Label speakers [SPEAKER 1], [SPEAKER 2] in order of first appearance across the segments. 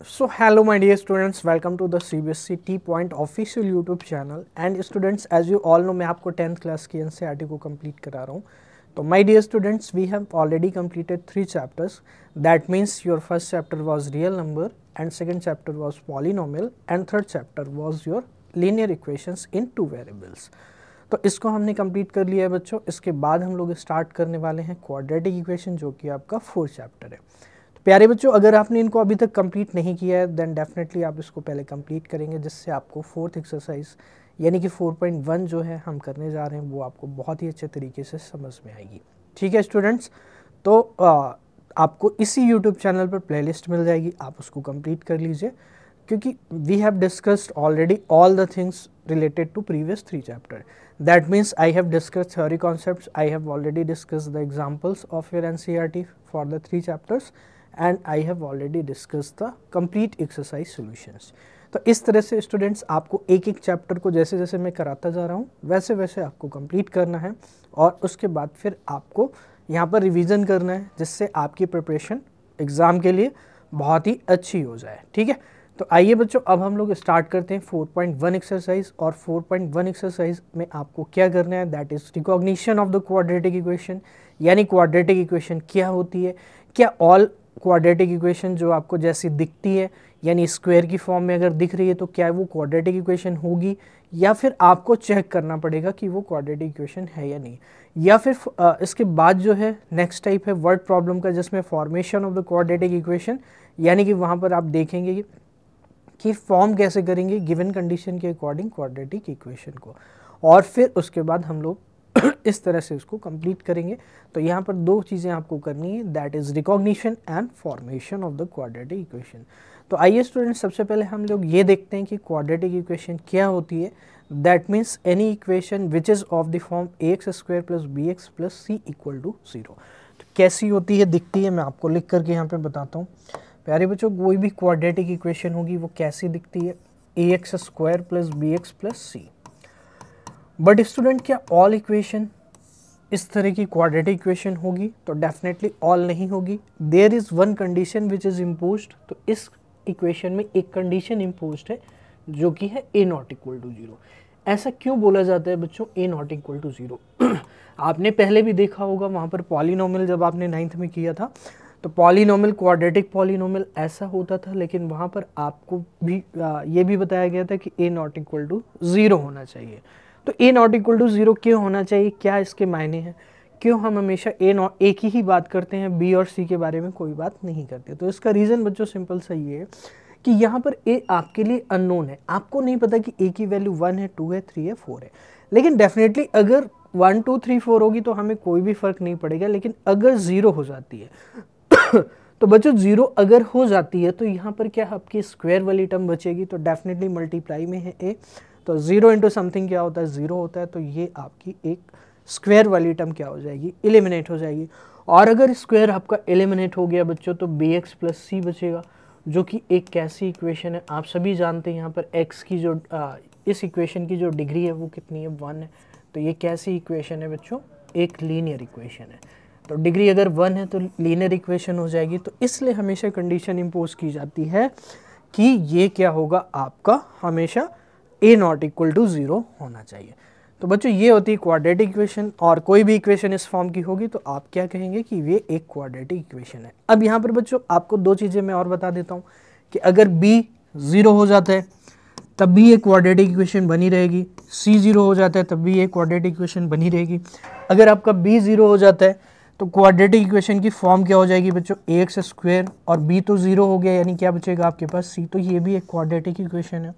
[SPEAKER 1] So hello my dear students, welcome to the CBSE T Point official YouTube channel and students as you all know मैं आपको 10th class की NCERT को complete करा रहा हूँ. तो my dear students, we have already completed 3 chapters. That means your first chapter was real number and second chapter was polynomial and third chapter was your linear equations in two variables. तो इसको हमने complete कर लिया है बच्चों. इसके बाद हम लोग स्टार्ट करने वाले हैं क्वाड्रेटिक इक्वेशन जो कि आपका 4th चैप्टर है. प्यारे बच्चों, अगर आपने इनको अभी तक कंप्लीट नहीं किया है देन डेफिनेटली आप इसको पहले कंप्लीट करेंगे, जिससे आपको 4th एक्सरसाइज यानी कि 4.1 जो है हम करने जा रहे हैं वो आपको बहुत ही अच्छे तरीके से समझ में आएगी. ठीक है स्टूडेंट्स, तो आपको इसी यूट्यूब चैनल पर प्लेलिस्ट मिल जाएगी, आप उसको कंप्लीट कर लीजिए क्योंकि we have discussed already all the things related to previous 3 chapter. That means I have discussed theory concepts, I have already discussed the examples of your NCERT for the 3 chapters and I have already discussed the complete exercise solutions. तो इस तरह से students आपको एक एक chapter को जैसे जैसे मैं कराता जा रहा हूँ वैसे वैसे आपको कंप्लीट करना है और उसके बाद फिर आपको यहाँ पर रिवीजन करना है, जिससे आपकी प्रिपरेशन एग्ज़ाम के लिए बहुत ही अच्छी हो जाए. ठीक है, तो आइए बच्चों अब हम लोग स्टार्ट करते हैं 4.1 एक्सरसाइज. और 4.1 एक्सरसाइज में आपको क्या करना है, that is recognition of the quadratic equation. यानी क्वाड्रेटिक इक्वेशन क्या होती है, क्या ऑल क्वाड्रेटिक इक्वेशन जो आपको जैसी दिखती है यानी स्क्वायर की फॉर्म में अगर दिख रही है तो क्या वो क्वाड्रेटिक इक्वेशन होगी, या फिर आपको चेक करना पड़ेगा कि वो क्वाड्रेटिक इक्वेशन है या नहीं. या फिर इसके बाद जो है नेक्स्ट टाइप है वर्ड प्रॉब्लम का, जिसमें formation of the quadratic equation, यानी कि वहाँ पर आप देखेंगे कि फॉर्म कैसे करेंगे गिवन कंडीशन के अकॉर्डिंग क्वाड्रेटिक इक्वेशन को, और फिर उसके बाद हम लोग इस तरह से उसको कंप्लीट करेंगे. तो यहाँ पर दो चीज़ें आपको करनी है, that is recognition and formation of the quadratic equation. तो आइए स्टूडेंट सबसे पहले हम लोग ये देखते हैं कि क्वाड्रेटिक इक्वेशन क्या होती है. That means any equation which is of the form ax² + bx + c = 0. तो कैसी होती है, दिखती है, मैं आपको लिख करके यहाँ पे बताता हूँ. प्यारे बच्चों, कोई भी क्वाड्रेटिक इक्वेशन होगी वो कैसी दिखती है, ax² + bx + c. But student क्या ऑल इक्वेशन इस तरह की क्वाड्रेटिक इक्वेशन होगी, तो डेफिनेटली ऑल नहीं होगी. There is one condition which is imposed. तो इस इक्वेशन में एक कंडीशन इम्पोज्ड है जो कि है a ≠ = 0. ऐसा क्यों बोला जाता है बच्चों, a ≠ = 0? आपने पहले भी देखा होगा वहाँ पर पॉलीनोमियल जब आपने 9th में किया था, तो पॉलीनोमियल क्वाड्रेटिक पॉलीनोमियल ऐसा होता था, लेकिन वहाँ पर आपको भी ये भी बताया गया था कि a ≠ = 0 होना चाहिए. तो a ≠ = 0 क्यों होना चाहिए, क्या इसके मायने हैं, क्यों हम हमेशा एक ही बात करते हैं, b और c के बारे में कोई बात नहीं करते. तो इसका रीज़न बच्चों सिंपल सा ये है कि यहाँ पर a आपके लिए अननोन है, आपको नहीं पता कि a की वैल्यू 1 है, 2 है, 3 है, 4 है. लेकिन डेफिनेटली अगर 1 2 3 4 होगी तो हमें कोई भी फ़र्क नहीं पड़ेगा. लेकिन अगर 0 हो जाती है तो बच्चों 0 अगर हो जाती है तो यहाँ पर क्या आपकी स्क्वायर वाली टर्म बचेगी, तो डेफिनेटली मल्टीप्लाई में है a, तो 0 इंटू समथिंग क्या होता है, 0 होता है. तो ये आपकी एक स्क्वायर वाली टर्म क्या हो जाएगी, एलिमिनेट हो जाएगी. और अगर स्क्वायर आपका एलिमिनेट हो गया बच्चों तो bx + c बचेगा, जो कि एक कैसी इक्वेशन है, आप सभी जानते हैं यहाँ पर x की जो इस इक्वेशन की जो डिग्री है वो कितनी है, 1 है. तो ये कैसी इक्वेशन है बच्चों, एक लीनियर इक्वेशन है. तो डिग्री अगर 1 है तो लीनियर इक्वेशन हो जाएगी. तो इसलिए हमेशा कंडीशन इम्पोज की जाती है कि ये क्या होगा, आपका हमेशा a ≠ 0 होना चाहिए. तो बच्चों ये होती है क्वाड्रेटिक इक्वेशन, और कोई भी इक्वेशन इस फॉर्म की होगी तो आप क्या कहेंगे कि ये एक क्वाड्रेटिक इक्वेशन है. अब यहाँ पर बच्चों आपको दो चीज़ें मैं और बता देता हूँ कि अगर b 0 हो जाता है तब भी ये क्वाड्रेटिक इक्वेशन बनी रहेगी, c 0 हो जाता है तब भी ये क्वाड्रेटिक इक्वेशन बनी रहेगी. अगर आपका b 0 हो जाता है तो क्वाड्रेटिक इक्वेशन की फॉर्म क्या हो जाएगी बच्चों, ax², और b तो 0 हो गया यानी क्या बचेगा आपके पास c, तो ये भी एक क्वाड्रेटिक इक्वेशन है.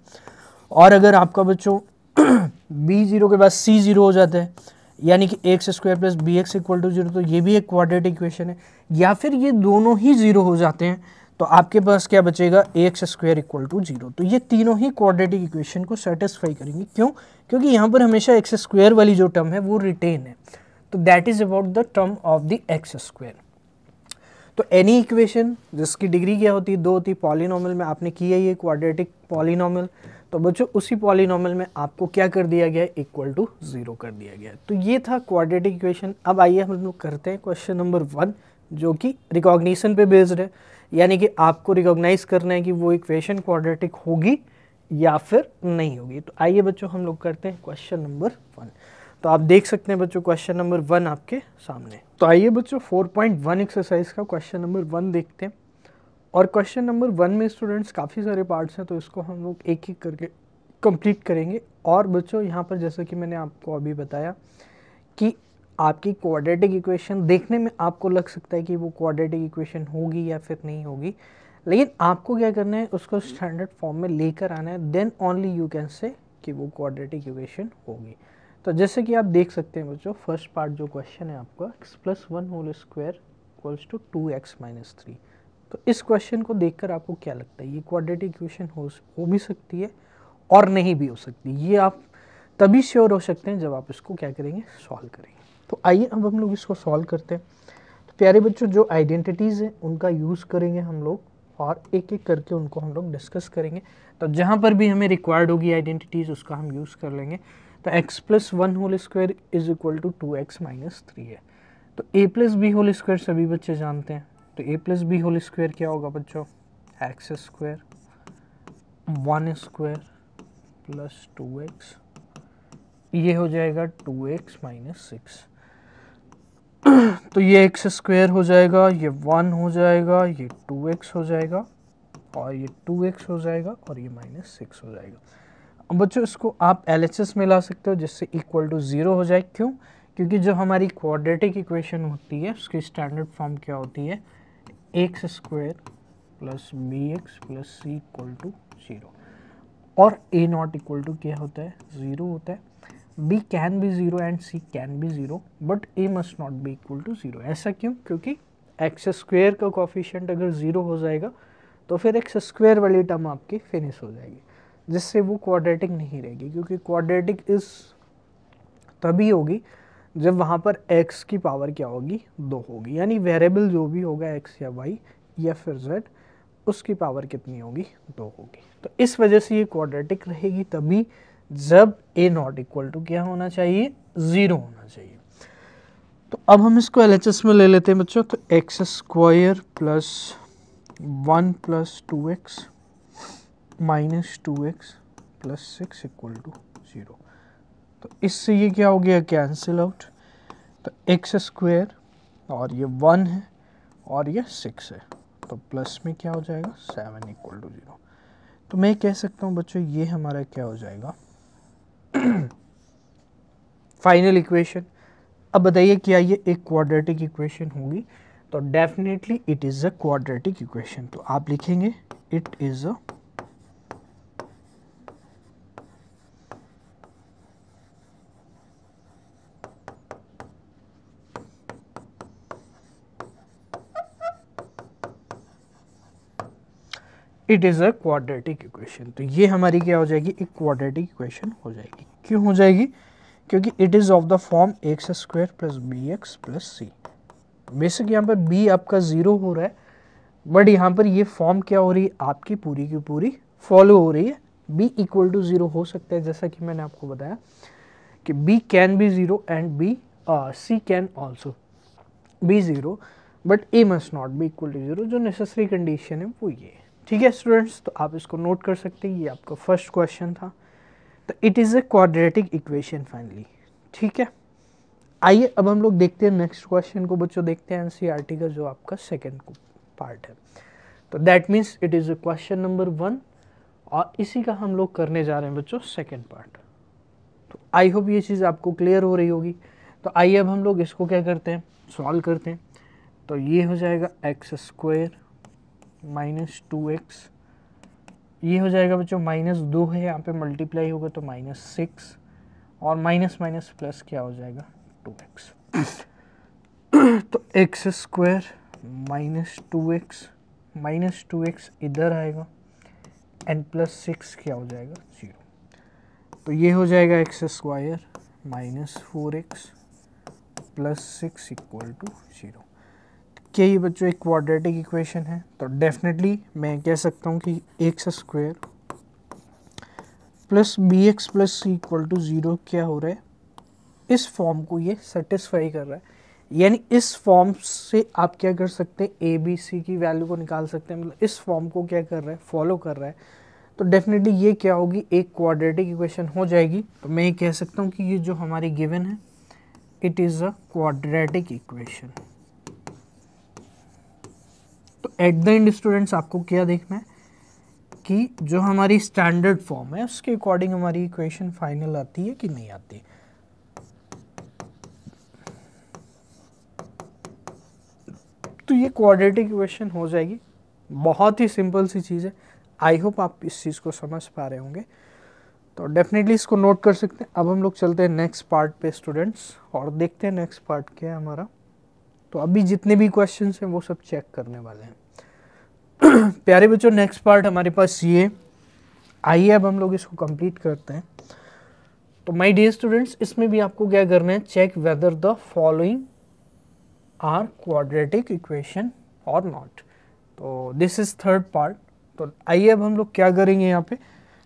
[SPEAKER 1] और अगर आपका बच्चों b 0 के बाद c 0 हो जाता है यानी कि ax² + bx = 0, तो ये भी एक क्वाड्रेटिक इक्वेशन है. या फिर ये दोनों ही 0 हो जाते हैं तो आपके पास क्या बचेगा, ax² = 0. तो ये तीनों ही क्वाड्रेटिक इक्वेशन को सेटिस्फाई करेंगे. क्यों, क्योंकि यहाँ पर हमेशा x² वाली जो टर्म है वो रिटेन है. तो that is about the term of the x². तो एनी इक्वेशन जिसकी डिग्री क्या होती है, 2 होती है. पॉलीनोमियल में आपने किया ये क्वाड्रेटिक पॉलीनोमियल, तो बच्चों उसी पॉलीनोमियल में आपको क्या कर दिया गया है, = 0 कर दिया गया है. तो ये था क्वाड्रेटिक इक्वेशन. अब आइए हम लोग करते हैं क्वेश्चन नंबर 1 जो कि रिकॉग्निशन पे बेस्ड है. यानी कि आपको रिकॉग्नाइज करना है कि वो इक्वेशन क्वाड्रेटिक होगी या फिर नहीं होगी। तो आइए बच्चों हम लोग करते हैं क्वेश्चन नंबर 1। तो आप देख सकते हैं बच्चों क्वेश्चन नंबर 1 आपके सामने। तो आइए बच्चों 4.1 एक्सरसाइज का क्वेश्चन नंबर 1 देखते हैं। और क्वेश्चन नंबर 1 में स्टूडेंट्स काफ़ी सारे पार्ट्स हैं, तो इसको हम लोग एक एक करके कंप्लीट करेंगे। और बच्चों यहाँ पर जैसे कि मैंने आपको अभी बताया कि आपकी क्वाड्रेटिक इक्वेशन देखने में आपको लग सकता है कि वो क्वाड्रेटिक इक्वेशन होगी या फिर नहीं होगी, लेकिन आपको क्या करना है, उसको स्टैंडर्ड फॉर्म में लेकर आना है, then only you can say कि वो क्वाड्रेटिक इक्वेशन होगी। तो जैसे कि आप देख सकते हैं बच्चों, फर्स्ट पार्ट जो क्वेश्चन है आपका x+1 whole square equals to 2x - 3। तो इस क्वेश्चन को देखकर आपको क्या लगता है, ये क्वाड्रेटिक इक्वेशन हो भी सकती है और नहीं भी हो सकती। ये आप तभी श्योर हो सकते हैं जब आप इसको क्या करेंगे, सॉल्व करेंगे। तो आइए अब हम लोग इसको सॉल्व करते हैं। तो प्यारे बच्चों, जो आइडेंटिटीज़ हैं उनका यूज़ करेंगे हम लोग और एक एक करके उनको हम लोग डिस्कस करेंगे। तो जहाँ पर भी हमें रिक्वायर्ड होगी आइडेंटिटीज़ उसका हम यूज़ कर लेंगे। तो x+1 whole square is equal to 2x - 3 है। तो a+b होल स्क्वायर सभी बच्चे जानते हैं। तो a+b होल स्क्वायर क्या होगा बच्चों, x square 1 square plus 2x, ये हो जाएगा 2x - 6। तो ये x स्क्वायर हो जाएगा, ये 1 हो जाएगा, ये 2x हो जाएगा और ये 2x हो जाएगा और ये -6 हो जाएगा। अब बच्चों इसको आप LHS में ला सकते हो जिससे इक्वल टू 0 हो जाए। क्यों? क्योंकि जो हमारी क्वाड्रेटिक इक्वेशन होती है उसकी स्टैंडर्ड फॉर्म क्या होती है, x square plus bx plus c equal to 0 और a नॉट इक्वल टू क्या होता है, 0 होता है। b can be 0 and c can be 0 but a must not be equal to 0। ऐसा क्यों? क्योंकि x स्क्वायर का कोफिशिएंट अगर 0 हो जाएगा तो फिर x स्क्वायर वाली टर्म आपकी फिनिश हो जाएगी, जिससे वो क्वाड्रेटिक नहीं रहेगी। क्योंकि क्वाड्रेटिक इस तभी होगी जब वहाँ पर x की पावर क्या होगी, 2 होगी। यानी वेरिएबल जो भी होगा x या y या फिर z, उसकी पावर कितनी होगी, 2 होगी। तो इस वजह से ये क्वाड्रेटिक रहेगी तभी जब a नॉट इक्वल टू क्या होना चाहिए, 0 होना चाहिए। तो अब हम इसको LHS में ले लेते हैं बच्चों। तो x square plus 1 plus 2x minus 2x plus 6 equal to 0। तो इससे ये क्या हो गया, कैंसिल आउट। तो x स्क्वायर और ये 1 है और ये 6 है, तो प्लस में क्या हो जाएगा, 7 इक्वल टू 0। तो मैं कह सकता हूँ बच्चों ये हमारा क्या हो जाएगा, फाइनल इक्वेशन। अब बताइए क्या ये एक क्वाड्रेटिक इक्वेशन होगी? तो definitely it is a quadratic equation. तो आप लिखेंगे it is a quadratic equation. तो ये हमारी क्या हो जाएगी, एक क्वाड्रेटिक इक्वेशन हो जाएगी। क्यों हो जाएगी? क्योंकि it is of the form x square plus bx plus c। Basic यहाँ पर b आपका 0 हो रहा है, बट यहाँ पर ये फॉर्म क्या हो रही है, आपकी पूरी की पूरी फॉलो हो रही है। b इक्वल टू 0 हो सकता है, जैसा कि मैंने आपको बताया कि b can be 0 and c can also be 0 but a must not be equal to 0। जो नेसेसरी कंडीशन है वो ये है। ठीक है स्टूडेंट्स, तो आप इसको नोट कर सकते हैं। ये आपका फर्स्ट क्वेश्चन था। तो it is a quadratic equation finally. ठीक है, आइए अब हम लोग देखते हैं नेक्स्ट क्वेश्चन को बच्चों। देखते हैं एनसीईआरटी का जो आपका सेकंड पार्ट है। तो that means it is a question number 1 और इसी का हम लोग करने जा रहे हैं बच्चों सेकंड पार्ट। तो आई होप ये चीज़ आपको क्लियर हो रही होगी। तो आइए अब हम लोग इसको क्या करते हैं, सॉल्व करते हैं। तो ये हो जाएगा एक्स स्क्वायर माइनस 2x, ये हो जाएगा बच्चों -2 है, यहाँ पे मल्टीप्लाई होगा तो -6 और माइनस माइनस प्लस क्या हो जाएगा, 2x। तो एक्स स्क्वायर -2x इधर आएगा एंड प्लस 6 क्या हो जाएगा, 0। तो ये हो जाएगा x square -4x plus 6 equal to 0। क्या ये बच्चों एक क्वाड्रेटिक इक्वेशन है? तो डेफिनेटली मैं कह सकता हूँ कि x square plus bx plus c equal to 0 क्या हो रहा है, इस फॉर्म को ये सेटिस्फाई कर रहा है। यानी इस फॉर्म से आप क्या कर सकते हैं, ए बी सी की वैल्यू को निकाल सकते हैं, मतलब इस फॉर्म को क्या कर रहा है, फॉलो कर रहा है। तो डेफिनेटली ये क्या होगी, एक क्वाड्रेटिक इक्वेशन हो जाएगी। तो मैं ये कह सकता हूँ कि ये जो हमारी गिवन है it is a quadratic equation. तो एट द एंड स्टूडेंट्स आपको क्या देखना है कि जो हमारी स्टैंडर्ड फॉर्म है उसके अकॉर्डिंग हमारी इक्वेशन फाइनल आती है कि नहीं आती। तो ये क्वाड्रेटिक इक्वेशन हो जाएगी, बहुत ही सिंपल सी चीज़ है। आई होप आप इस चीज़ को समझ पा रहे होंगे, तो डेफिनेटली इसको नोट कर सकते हैं। अब हम लोग चलते हैं नेक्स्ट पार्ट पे स्टूडेंट्स और देखते हैं नेक्स्ट पार्ट क्या है हमारा। तो अभी जितने भी क्वेश्चंस हैं वो सब चेक करने वाले हैं। प्यारे बच्चों, नेक्स्ट पार्ट हमारे पास ये, आइए अब हम लोग इसको कंप्लीट करते हैं। तो माय डियर स्टूडेंट्स, इसमें भी आपको क्या करना है, check whether the following are quadratic equation और नॉट। तो दिस इज थर्ड पार्ट। तो आइए अब हम लोग क्या करेंगे, यहाँ पे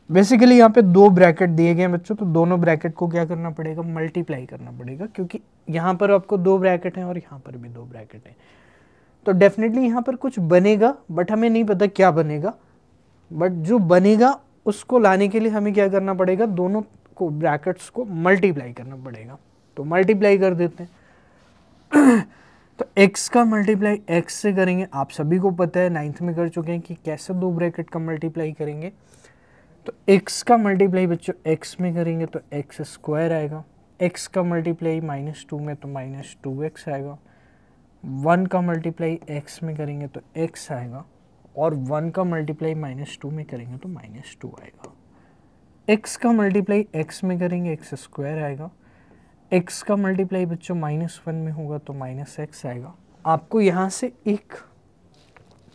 [SPEAKER 1] बेसिकली यहाँ पे दो ब्रैकेट दिए गए हैं बच्चों, तो दोनों ब्रैकेट को क्या करना पड़ेगा, मल्टीप्लाई करना पड़ेगा, क्योंकि यहाँ पर आपको दो ब्रैकेट हैं और यहाँ पर भी दो ब्रैकेट हैं। तो डेफिनेटली यहाँ पर कुछ बनेगा, बट हमें नहीं पता क्या बनेगा, बट जो बनेगा उसको लाने के लिए हमें क्या करना पड़ेगा, दोनों को ब्रैकेट्स को मल्टीप्लाई करना पड़ेगा। तो मल्टीप्लाई कर देते हैं। तो x का मल्टीप्लाई x से करेंगे, आप सभी को पता है, 9th में कर चुके हैं कि कैसे दो ब्रैकेट का मल्टीप्लाई करेंगे। तो x का मल्टीप्लाई बच्चों x में करेंगे तो x स्क्वायर आएगा, x का मल्टीप्लाई -2 में तो -2x आएगा, 1 का मल्टीप्लाई x में करेंगे तो x आएगा, और 1 का मल्टीप्लाई -2 में करेंगे तो -2 आएगा। x का मल्टीप्लाई x में करेंगे x स्क्वायर आएगा, x का मल्टीप्लाई बच्चों -1 में होगा तो -x आएगा। आपको यहाँ से एक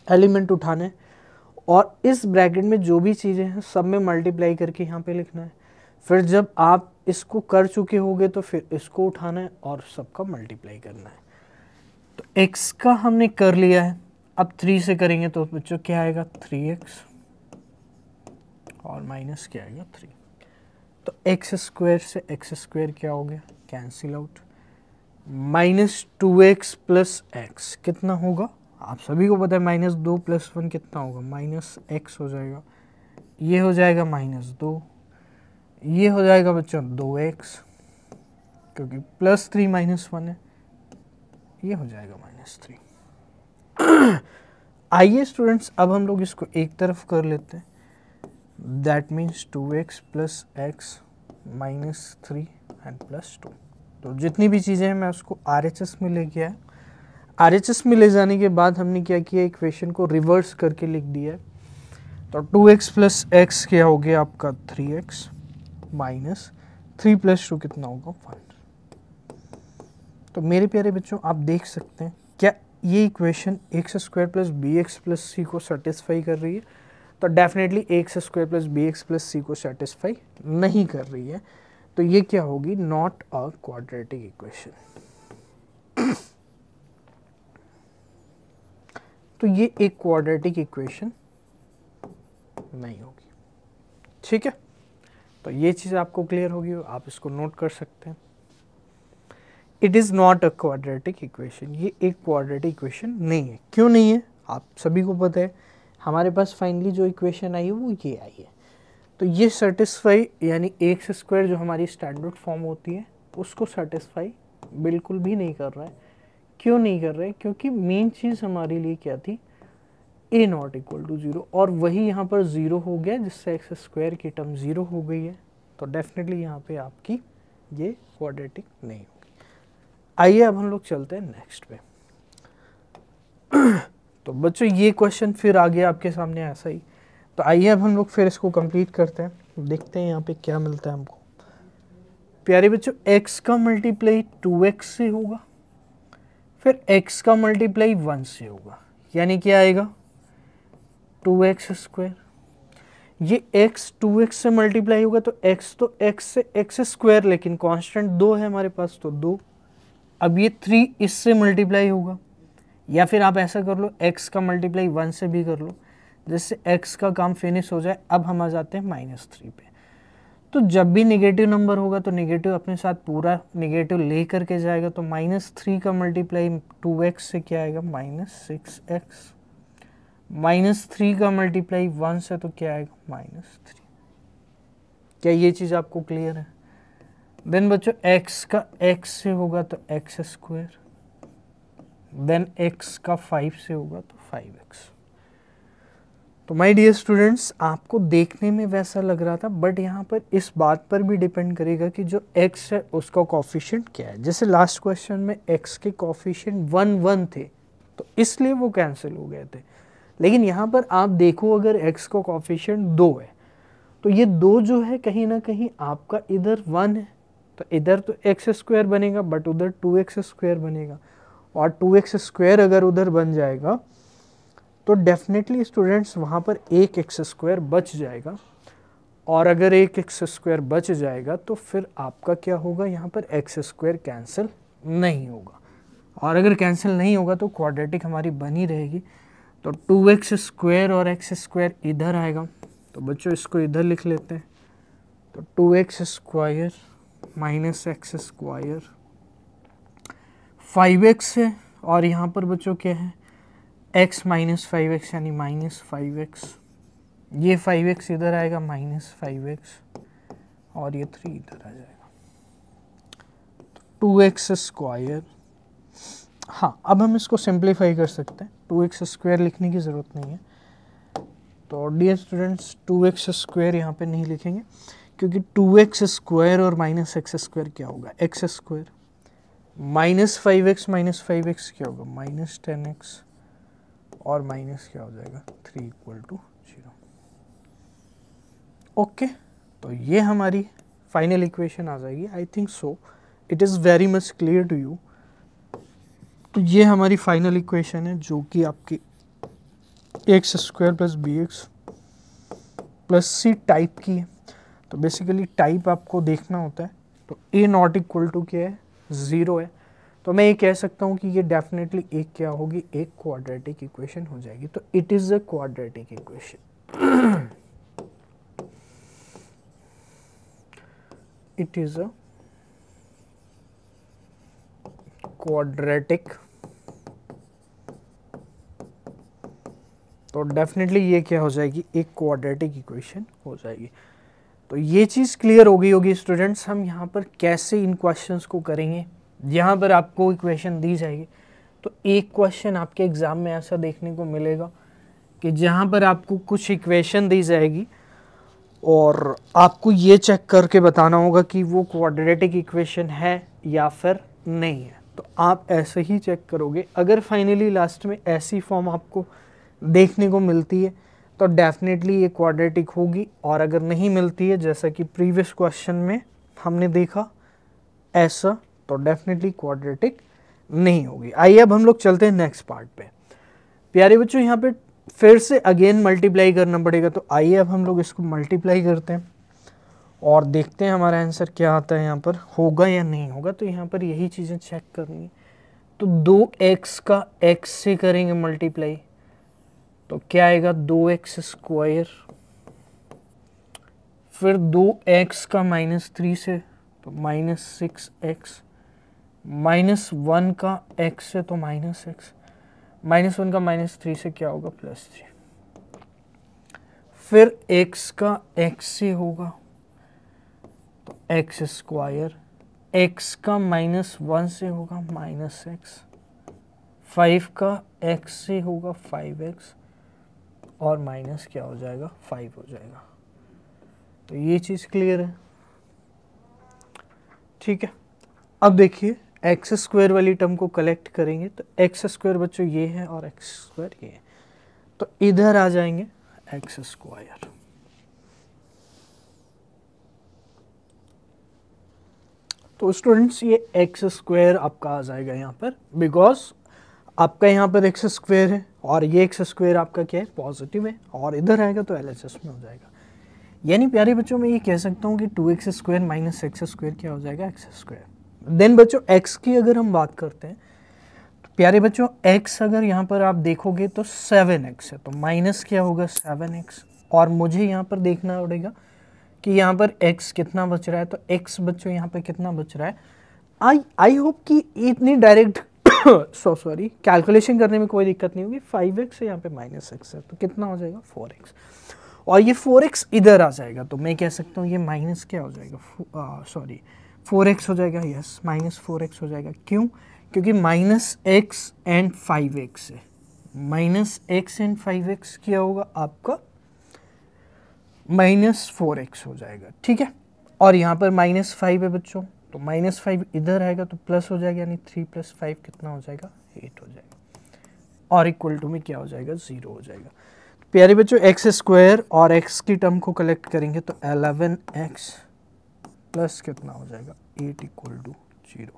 [SPEAKER 1] एलिमेंट उठाना है और इस ब्रैकेट में जो भी चीज़ें हैं सब में मल्टीप्लाई करके यहाँ पे लिखना है। फिर जब आप इसको कर चुके होगे तो फिर इसको उठाना है और सबका मल्टीप्लाई करना है। तो x का हमने कर लिया है, अब 3 से करेंगे तो बच्चों क्या आएगा, 3x और माइनस क्या आएगा, 3। तो x स्क्वायर से x स्क्वायर क्या हो गया, cancel out. -2x plus x कितना होगा, आप सभी को पता है, -2 + 1 कितना होगा, -x हो जाएगा। ये हो जाएगा -2, ये हो जाएगा बच्चों 2x, क्योंकि +3 -1 है, ये हो जाएगा -3। आइए स्टूडेंट्स अब हम लोग इसको एक तरफ कर लेते हैं, that means 2x + x -3 and +2। तो जितनी भी चीज़ें हैं मैं उसको RHS में ले गया है। RHS में ले जाने के बाद हमने क्या किया, इक्वेशन को रिवर्स करके लिख दिया है। तो 2x + x क्या हो गया आपका 3x -3 + 2 कितना होगा 1। तो मेरे प्यारे बच्चों आप देख सकते हैं क्या ये इक्वेशन x² + bx + c को सेटिस्फाई कर रही है। तो डेफिनेटली x² + bx + c को सेटिस्फाई नहीं कर रही है, तो ये क्या होगी, नॉट अ क्वाड्रेटिक इक्वेशन। तो ये एक क्वाड्रेटिक इक्वेशन नहीं होगी, ठीक है। तो ये चीज़ आपको क्लियर होगी, आप इसको नोट कर सकते हैं। It is not a quadratic equation, ये एक क्वाड्रेटिक इक्वेशन नहीं है। क्यों नहीं है, आप सभी को पता है, हमारे पास फाइनली जो इक्वेशन आई है वो ये आई है। तो ये सेटिस्फाई, यानी x² जो हमारी स्टैंडर्ड फॉर्म होती है उसको सेटिस्फाई बिल्कुल भी नहीं कर रहा है। क्यों नहीं कर रहा है, क्योंकि मेन चीज़ हमारे लिए क्या थी, a ≠ = 0, और वही यहाँ पर 0 हो गया, जिससे x² की टर्म 0 हो गई है। तो डेफिनेटली यहाँ पे आपकी ये क्वाड्रेटिक नहीं होगी। आइए अब हम लोग चलते हैं नेक्स्ट पे। तो बच्चों ये क्वेश्चन फिर आ गया आपके सामने ऐसा ही। तो आइए अब हम लोग फिर इसको कंप्लीट करते हैं, देखते हैं यहाँ पे क्या मिलता है हमको। प्यारे बच्चों, x का मल्टीप्लाई 2x से होगा, फिर x का मल्टीप्लाई 1 से होगा, यानी क्या आएगा 2x²। ये x 2x से मल्टीप्लाई होगा तो x तो x से x², लेकिन कांस्टेंट 2 है हमारे पास तो 2। अब ये 3 इससे मल्टीप्लाई होगा, या फिर आप ऐसा कर लो x का मल्टीप्लाई 1 से भी कर लो, जिससे x का काम फिनिश हो जाए। अब हम आ जाते हैं -3 पे। तो जब भी नेगेटिव नंबर होगा तो नेगेटिव अपने साथ पूरा नेगेटिव ले करके जाएगा, तो -3 का मल्टीप्लाई 2x से क्या आएगा, -6x। -3 का मल्टीप्लाई 1 से तो क्या आएगा, -3। क्या ये चीज़ आपको क्लियर है? देन बच्चों x का x से होगा तो x², देन x का 5 से होगा तो 5x। तो माय डियर स्टूडेंट्स, आपको देखने में वैसा लग रहा था, बट यहाँ पर इस बात पर भी डिपेंड करेगा कि जो x है उसका कोफिशिएंट क्या है। जैसे लास्ट क्वेश्चन में x के कोफिशिएंट 1 1 थे, तो इसलिए वो कैंसिल हो गए थे। लेकिन यहाँ पर आप देखो, अगर x का कोफिशिएंट 2 है, तो ये 2 जो है कहीं ना कहीं आपका इधर 1 है, तो इधर तो x² बनेगा, बट उधर 2x² बनेगा। और 2x² अगर उधर बन जाएगा तो डेफिनेटली स्टूडेंट्स वहाँ पर एक x² बच जाएगा। और अगर एक x² बच जाएगा तो फिर आपका क्या होगा, यहाँ पर x² कैंसिल नहीं होगा। और अगर कैंसिल नहीं होगा तो क्वाड्रेटिक हमारी बनी रहेगी। तो 2x² और x² इधर आएगा, तो बच्चों इसको इधर लिख लेते हैं। तो 2x² - x², 5x है, और यहाँ पर बच्चों क्या है, x - 5x यानी -5x। ये 5x इधर आएगा, -5x, और ये 3 इधर आ जाएगा। तो 2x²। हाँ, अब हम इसको सिंप्लीफाई कर सकते हैं, 2x² लिखने की ज़रूरत नहीं है। तो डियर स्टूडेंट्स 2x² यहाँ पे नहीं लिखेंगे, क्योंकि 2x² और -x² क्या होगा, x²। -5x - 5x क्या होगा, -10x, और माइनस क्या हो जाएगा, 3 = 0। ओके, तो ये हमारी फाइनल इक्वेशन आ जाएगी। I think so it is very much clear to you. तो ये हमारी फाइनल इक्वेशन है, जो कि आपकी x² + bx + c टाइप की है। तो बेसिकली टाइप आपको देखना होता है। तो a ≠ क्या है, 0 है। तो मैं ये कह सकता हूँ कि ये डेफिनेटली एक क्या होगी, एक क्वाड्रेटिक इक्वेशन हो जाएगी। तो it is a quadratic equation. It is a quadratic. तो डेफिनेटली ये क्या हो जाएगी, एक क्वाड्रेटिक इक्वेशन हो जाएगी। तो ये चीज़ क्लियर हो गई होगी स्टूडेंट्स। हम यहाँ पर कैसे इन क्वेश्चंस को करेंगे। यहाँ पर आपको इक्वेशन दी जाएगी, तो एक क्वेश्चन आपके एग्ज़ाम में ऐसा देखने को मिलेगा कि जहाँ पर आपको कुछ इक्वेशन दी जाएगी और आपको ये चेक करके बताना होगा कि वो क्वाड्रेटिक इक्वेशन है या फिर नहीं है। तो आप ऐसे ही चेक करोगे। अगर फाइनली लास्ट में ऐसी फॉर्म आपको देखने को मिलती है तो डेफिनेटली ये क्वाड्रेटिक होगी, और अगर नहीं मिलती है, जैसा कि प्रीवियस क्वेश्चन में हमने देखा ऐसा, तो डेफिनेटली क्वाड्रेटिक नहीं होगी। आइए अब हम लोग चलते हैं नेक्स्ट पार्ट पे। प्यारे बच्चों, यहाँ पे फिर से अगेन मल्टीप्लाई करना पड़ेगा। तो आइए अब हम लोग इसको मल्टीप्लाई करते हैं और देखते हैं हमारा आंसर क्या आता है, यहाँ पर होगा या नहीं होगा। तो यहाँ पर यही चीज़ें चेक करनी है। तो 2x का x से करेंगे मल्टीप्लाई, तो क्या आएगा, 2x²। फिर 2x का -3 से तो -6x, -1 का x से तो -x, -1 का -3 से क्या होगा, +3। फिर x का x से होगा तो x², x का -1 से होगा -x, 5 का x से होगा 5x, और माइनस क्या हो जाएगा, 5 हो जाएगा। तो ये चीज़ क्लियर है, ठीक है। अब देखिए x² वाली टर्म को कलेक्ट करेंगे, तो x² बच्चों ये है और x² ये है, तो इधर आ जाएंगे x²। तो स्टूडेंट्स ये x² आपका आ जाएगा यहाँ पर, बिकॉज आपका यहाँ पर x² है और ये x² आपका क्या है, पॉजिटिव है, और इधर आएगा तो LHS में हो जाएगा। यानी प्यारे बच्चों मैं ये कह सकता हूँ कि 2x² - x² क्या हो जाएगा, x²। देन बच्चों x की अगर हम बात करते हैं, तो प्यारे बच्चों x अगर यहाँ पर आप देखोगे तो 7x है, तो माइनस क्या होगा, 7x। और मुझे यहाँ पर देखना पड़ेगा कि यहाँ पर x कितना बच रहा है, तो x बच्चों यहाँ पे कितना बच रहा है। आई होप कि इतनी डायरेक्ट सॉरी कैलकुलेशन करने में कोई दिक्कत नहीं होगी। 5x है यहाँ पे -x है, तो कितना हो जाएगा 4x, और ये 4x इधर आ जाएगा, तो मैं कह सकता हूँ ये माइनस क्या हो जाएगा, सॉरी 4x हो जाएगा, यस -4x हो जाएगा। क्यों? क्योंकि -x एंड 5x है, -x एंड 5x क्या होगा आपका -4x हो जाएगा, ठीक है। और यहाँ पर -5 है बच्चों, तो -5 इधर आएगा तो प्लस हो जाएगा, यानी 3 + 5 कितना हो जाएगा 8 हो जाएगा, और इक्वल टू में क्या हो जाएगा 0 हो जाएगा। प्यारे बच्चों x² और x की टर्म को कलेक्ट करेंगे तो 11x प्लस कितना हो जाएगा 8 = 0।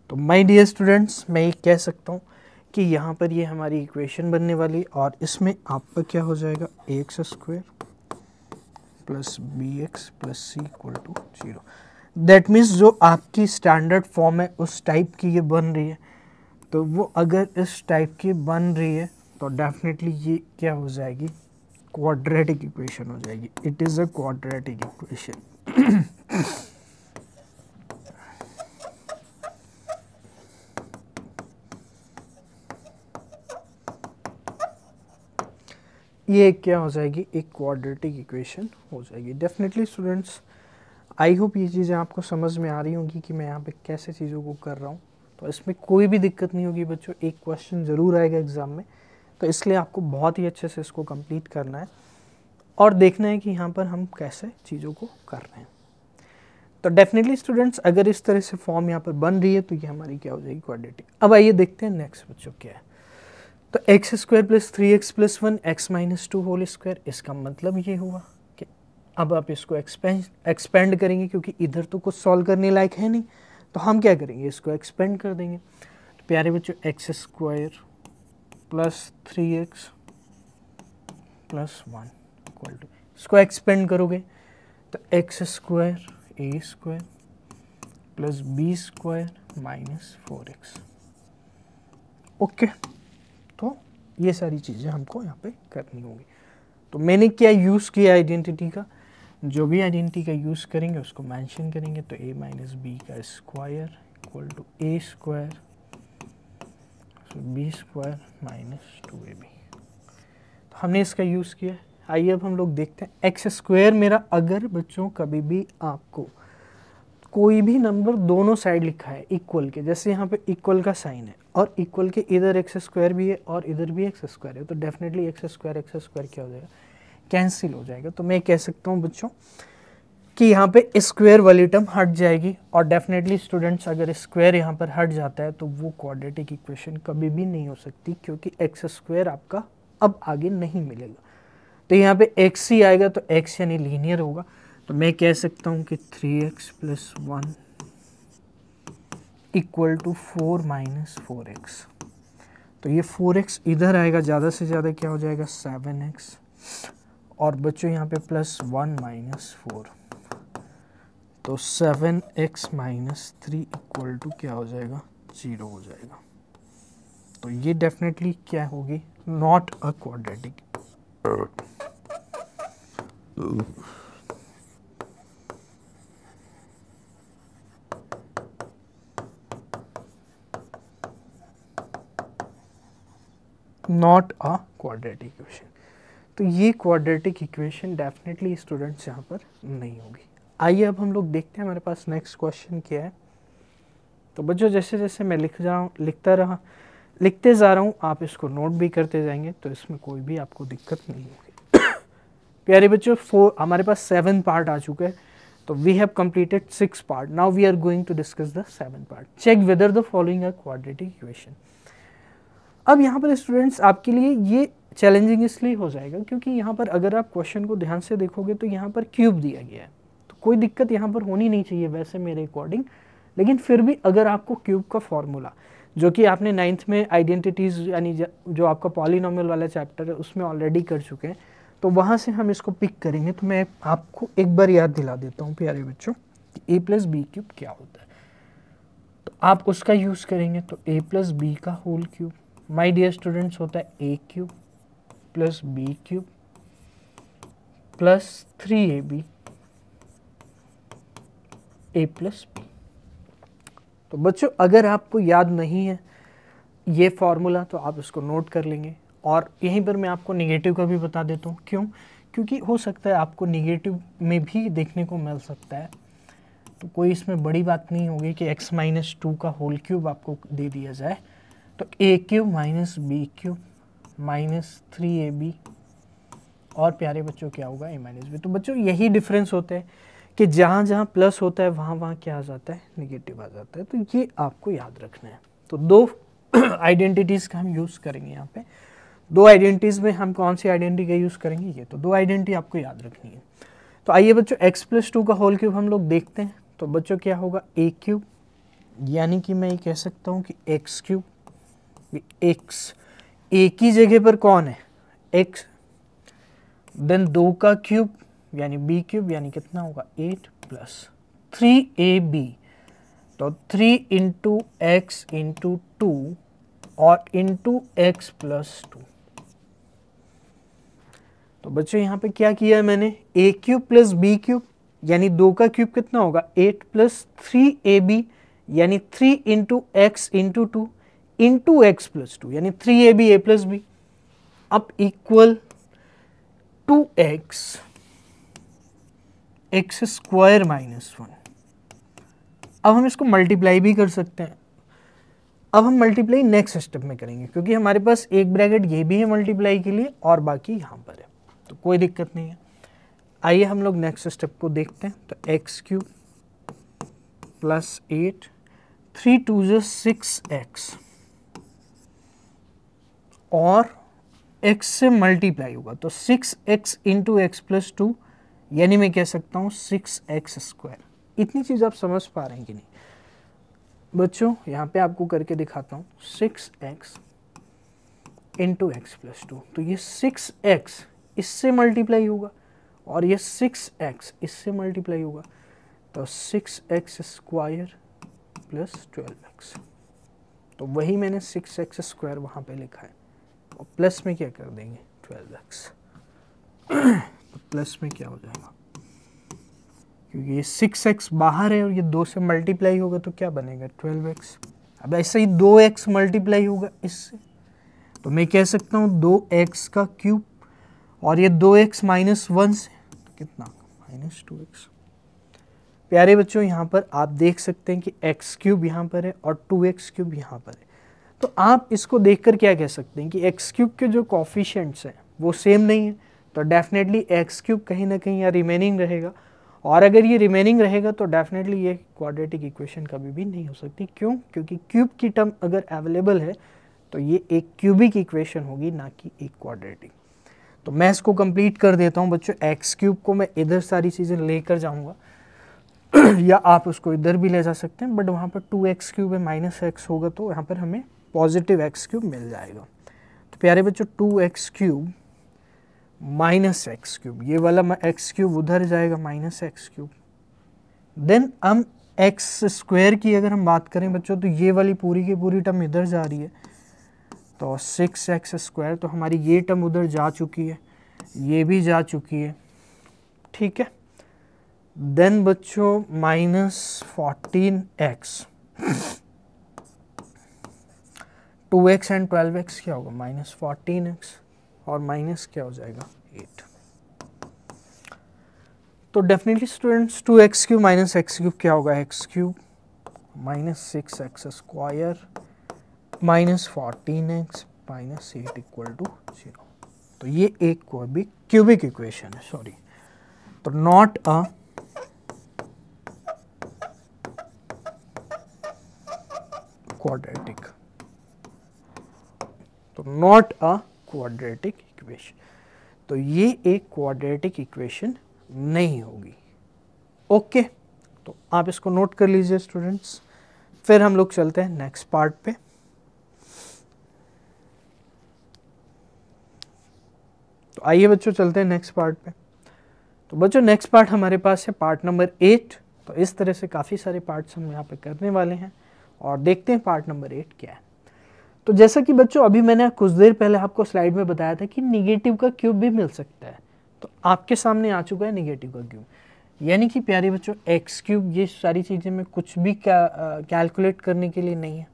[SPEAKER 1] तो माय डियर स्टूडेंट्स, मैं ये कह सकता हूँ कि यहाँ पर ये हमारी इक्वेशन बनने वाली, और इसमें आपका क्या हो जाएगा ax² plus bx plus c = 0। That means जो आपकी स्टैंडर्ड फॉर्म है उस टाइप की ये बन रही है, तो वो अगर इस टाइप की बन रही है तो डेफिनेटली ये क्या हो जाएगी क्वाड्रेटिक इक्वेशन हो जाएगी। It is a quadratic equation. ये क्या हो जाएगी, एक क्वाड्रेटिक इक्वेशन हो जाएगी। डेफिनेटली स्टूडेंट्स, आई होप ये चीज़ें आपको समझ में आ रही होंगी कि मैं यहाँ पे कैसे चीज़ों को कर रहा हूँ, तो इसमें कोई भी दिक्कत नहीं होगी बच्चों। एक क्वेश्चन ज़रूर आएगा एग्ज़ाम में, तो इसलिए आपको बहुत ही अच्छे से इसको कंप्लीट करना है और देखना है कि यहाँ पर हम कैसे चीज़ों को कर रहे हैं। तो डेफिनेटली स्टूडेंट्स, अगर इस तरह से फॉर्म यहाँ पर बन रही है तो ये हमारी क्या हो जाएगी क्वाड्रेटिक। अब आइए देखते हैं नेक्स्ट बच्चों क्या है। तो x² + 3x + 1 x - 2 whole square, इसका मतलब ये हुआ कि अब आप इसको एक्सपेंड करेंगे, क्योंकि इधर तो कुछ सॉल्व करने लायक है नहीं, तो हम क्या करेंगे इसको एक्सपेंड कर देंगे। तो प्यारे बच्चों x² + 3x + 1 = इसको एक्सपेंड करोगे तो x² a² + b² - 4x। Okay, तो ये सारी चीज़ें हमको यहाँ पे करनी होगी। तो मैंने क्या यूज़ किया आइडेंटिटी का, जो भी आइडेंटिटी का यूज़ करेंगे उसको मेंशन करेंगे। तो a - b का स्क्वायर = a² b² - 2ab, तो हमने इसका यूज़ किया। आइए अब हम लोग देखते हैं x² मेरा, अगर बच्चों कभी भी आपको कोई भी नंबर दोनों साइड लिखा है इक्वल के, जैसे यहाँ पे इक्वल का साइन है और इक्वल के इधर x² भी है और इधर भी x² है, तो डेफिनेटली x² क्या हो जाएगा कैंसिल हो जाएगा। तो मैं कह सकता हूँ बच्चों कि यहाँ पे स्क्वायर वाली टर्म हट जाएगी, और डेफिनेटली स्टूडेंट्स अगर स्क्वायर यहाँ पर हट जाता है तो वो क्वाड्रेटिक इक्वेशन कभी भी नहीं हो सकती, क्योंकि x² आपका अब आगे नहीं मिलेगा। तो यहाँ पे x ही आएगा, तो x यानी लीनियर होगा। तो मैं कह सकता हूँ कि 3x + 1 = 4 - 4x। तो ये 4x इधर आएगा, ज़्यादा से ज़्यादा क्या हो जाएगा 7x, और बच्चों यहाँ पे +1 - 4, तो 7x - 3 = क्या हो जाएगा 0 हो जाएगा। तो ये डेफिनेटली क्या होगी, not a quadratic. Not a quadratic equation. तो ये क्वाड्रेटिक इक्वेशन डेफिनेटली स्टूडेंट्स यहाँ पर नहीं होगी। आइए अब हम लोग देखते हैं हमारे पास नेक्स्ट क्वेश्चन क्या है। तो बच्चों जैसे जैसे मैं लिखते जा रहा हूँ, आप इसको नोट भी करते जाएंगे, तो इसमें कोई भी आपको दिक्कत नहीं होगी। प्यारे बच्चों, हमारे पास 7 पार्ट आ चुके हैं, तो we have completed 6 part. Now we are going to discuss the 7 part. Check whether the following are quadratic equation. अब यहाँ पर स्टूडेंट्स आपके लिए ये चैलेंजिंग इसलिए हो जाएगा क्योंकि यहाँ पर अगर आप क्वेश्चन को ध्यान से देखोगे तो यहाँ पर क्यूब दिया गया है, तो कोई दिक्कत यहाँ पर होनी नहीं चाहिए वैसे मेरे अकॉर्डिंग। लेकिन फिर भी अगर आपको क्यूब का फॉर्मूला, जो कि आपने 9th में आइडेंटिटीज़ यानी जो आपका पॉलिनोमियल वाला चैप्टर है उसमें ऑलरेडी कर चुके हैं, तो वहाँ से हम इसको पिक करेंगे। तो मैं आपको एक बार याद दिला देता हूँ प्यारे बच्चों कि a + b³ क्या होता है। तो आप उसका यूज़ करेंगे, तो a + b का whole cube my dear students होता है a³ + b³ + 3ab a plus B. तो बच्चों अगर आपको याद नहीं है ये फॉर्मूला तो आप इसको नोट कर लेंगे, और यहीं पर मैं आपको निगेटिव का भी बता देता हूँ। क्यों? क्योंकि हो सकता है आपको निगेटिव में भी देखने को मिल सकता है, तो कोई इसमें बड़ी बात नहीं होगी कि x माइनस 2 का होल क्यूब आपको दे दिया जाए। तो a cube minus b cube minus 3ab, और प्यारे बच्चों क्या होगा a माइनस बी। तो बच्चों यही डिफरेंस होता है कि जहाँ जहाँ प्लस होता है वहाँ वहाँ क्या आ जाता है, निगेटिव आ जाता है। तो ये आपको याद रखना है। तो दो आइडेंटिटीज़ का हम यूज़ करेंगे यहाँ पे। दो आइडेंटिटीज़ में हम कौन सी आइडेंटिटी का यूज़ करेंगे, ये तो दो आइडेंटिटी आपको याद रखनी है। तो आइए बच्चों x प्लस 2 का होल क्यूब हम लोग देखते हैं। तो बच्चों क्या होगा, a क्यूब, यानी कि मैं ये कह सकता हूँ कि x क्यूब, x a की जगह पर कौन है, x, देन 2 का क्यूब यानी b क्यूब, यानी कितना होगा 8 प्लस 3ab। तो 3 इंटू एक्स इंटू 2 और इंटू एक्स प्लस 2। तो बच्चों यहाँ पे क्या किया है मैंने, a cube plus b cube यानी 2 का क्यूब कितना होगा 8 प्लस 3ab, यानी 3 into x into 2 into x plus 2, यानी 3ab a प्लस b। अब equal 2x x square minus 1। अब हम इसको मल्टीप्लाई भी कर सकते हैं। अब हम मल्टीप्लाई नेक्स्ट स्टेप में करेंगे, क्योंकि हमारे पास एक ब्रैकेट ये भी है मल्टीप्लाई के लिए और बाकी यहाँ पर है, तो कोई दिक्कत नहीं है। आइए हम लोग नेक्स्ट स्टेप को देखते हैं। तो एक्स क्यूब प्लस 8, 3 2 6x, और x से मल्टीप्लाई होगा तो 6x इंटू एक्स प्लस 2, यानी मैं कह सकता हूँ 6x स्क्वायर। इतनी चीज़ आप समझ पा रहे हैं कि नहीं बच्चों? यहाँ पे आपको करके दिखाता हूँ, 6x इंटू एक्स प्लस 2, तो ये 6x इससे मल्टीप्लाई होगा और ये 6x इससे मल्टीप्लाई होगा, तो 6x स्क्वायर प्लस 12x। तो वही मैंने 6x स्क्वायर वहाँ पे लिखा है, और प्लस में क्या कर देंगे 12x। तो प्लस में क्या हो जाएगा, क्योंकि ये 6x बाहर है और ये 2 से मल्टीप्लाई होगा तो क्या बनेगा 12x। अब ऐसे ही 2x मल्टीप्लाई होगा इससे, तो मैं कह सकता हूँ 2x का क्यूब, और ये 2x माइनस 1 से तो कितना माइनस 2x। प्यारे बच्चों यहाँ पर आप देख सकते हैं कि x क्यूब यहाँ पर है और 2x क्यूब यहाँ पर है। तो आप इसको देखकर क्या कह सकते हैं कि x क्यूब के जो कोफिशिएंट्स हैं वो सेम नहीं है, तो डेफिनेटली x क्यूब कहीं ना कहीं यहाँ रिमेनिंग रहेगा, और अगर ये रिमेनिंग रहेगा तो डेफिनेटली ये क्वाड्रेटिक इक्वेशन कभी भी नहीं हो सकती। क्यों? क्योंकि क्यूब की टर्म अगर अवेलेबल है तो ये एक क्यूबिक इक्वेशन होगी, ना कि एक क्वाड्रेटिक। तो मैं इसको कंप्लीट कर देता हूँ बच्चों। एक्स क्यूब को मैं इधर सारी चीज़ें लेकर जाऊँगा या आप उसको इधर भी ले जा सकते हैं, बट वहाँ पर 2x क्यूब है, माइनस x होगा, तो यहाँ पर हमें पॉजिटिव x क्यूब मिल जाएगा। तो प्यारे बच्चों 2x cube minus x cube, ये वाला एक्स क्यूब उधर जाएगा माइनस एक्स क्यूब। देन हम एक्स स्क्वायर की अगर हम बात करें बच्चों, तो ये वाली पूरी की पूरी टर्म इधर जा रही है, तो 6x स्क्वायर, तो हमारी ये टर्म उधर जा चुकी है, ये भी जा चुकी है, ठीक है। देन बच्चों minus 14x, 2x and 12x क्या होगा माइनस 14x, और माइनस क्या हो जाएगा 8। तो definitely students 2x cube minus x cube क्या होगा, x cube minus 6x square minus 14x minus 8 equal to 0। तो ये एक क्यूबिक इक्वेशन है, सॉरी, तो नॉट अ क्वाड्रेटिक, तो नॉट अ क्वाड्रेटिक इक्वेशन, तो ये एक क्वाड्रेटिक इक्वेशन नहीं होगी। ओके, तो आप इसको नोट कर लीजिए स्टूडेंट्स। फिर हम लोग चलते हैं नेक्स्ट पार्ट पे। तो आइए बच्चों चलते हैं नेक्स्ट पार्ट पे। तो बच्चों नेक्स्ट पार्ट हमारे पास है पार्ट नंबर 8। तो इस तरह से काफ़ी सारे पार्ट्स हम यहाँ पे करने वाले हैं, और देखते हैं पार्ट नंबर 8 क्या है। तो जैसा कि बच्चों अभी मैंने कुछ देर पहले आपको स्लाइड में बताया था कि निगेटिव का क्यूब भी मिल सकता है, तो आपके सामने आ चुका है निगेटिव का क्यूब। यानी कि प्यारे बच्चों एक्स क्यूब ये सारी चीज़ें में कुछ भी कैलकुलेट करने के लिए नहीं है,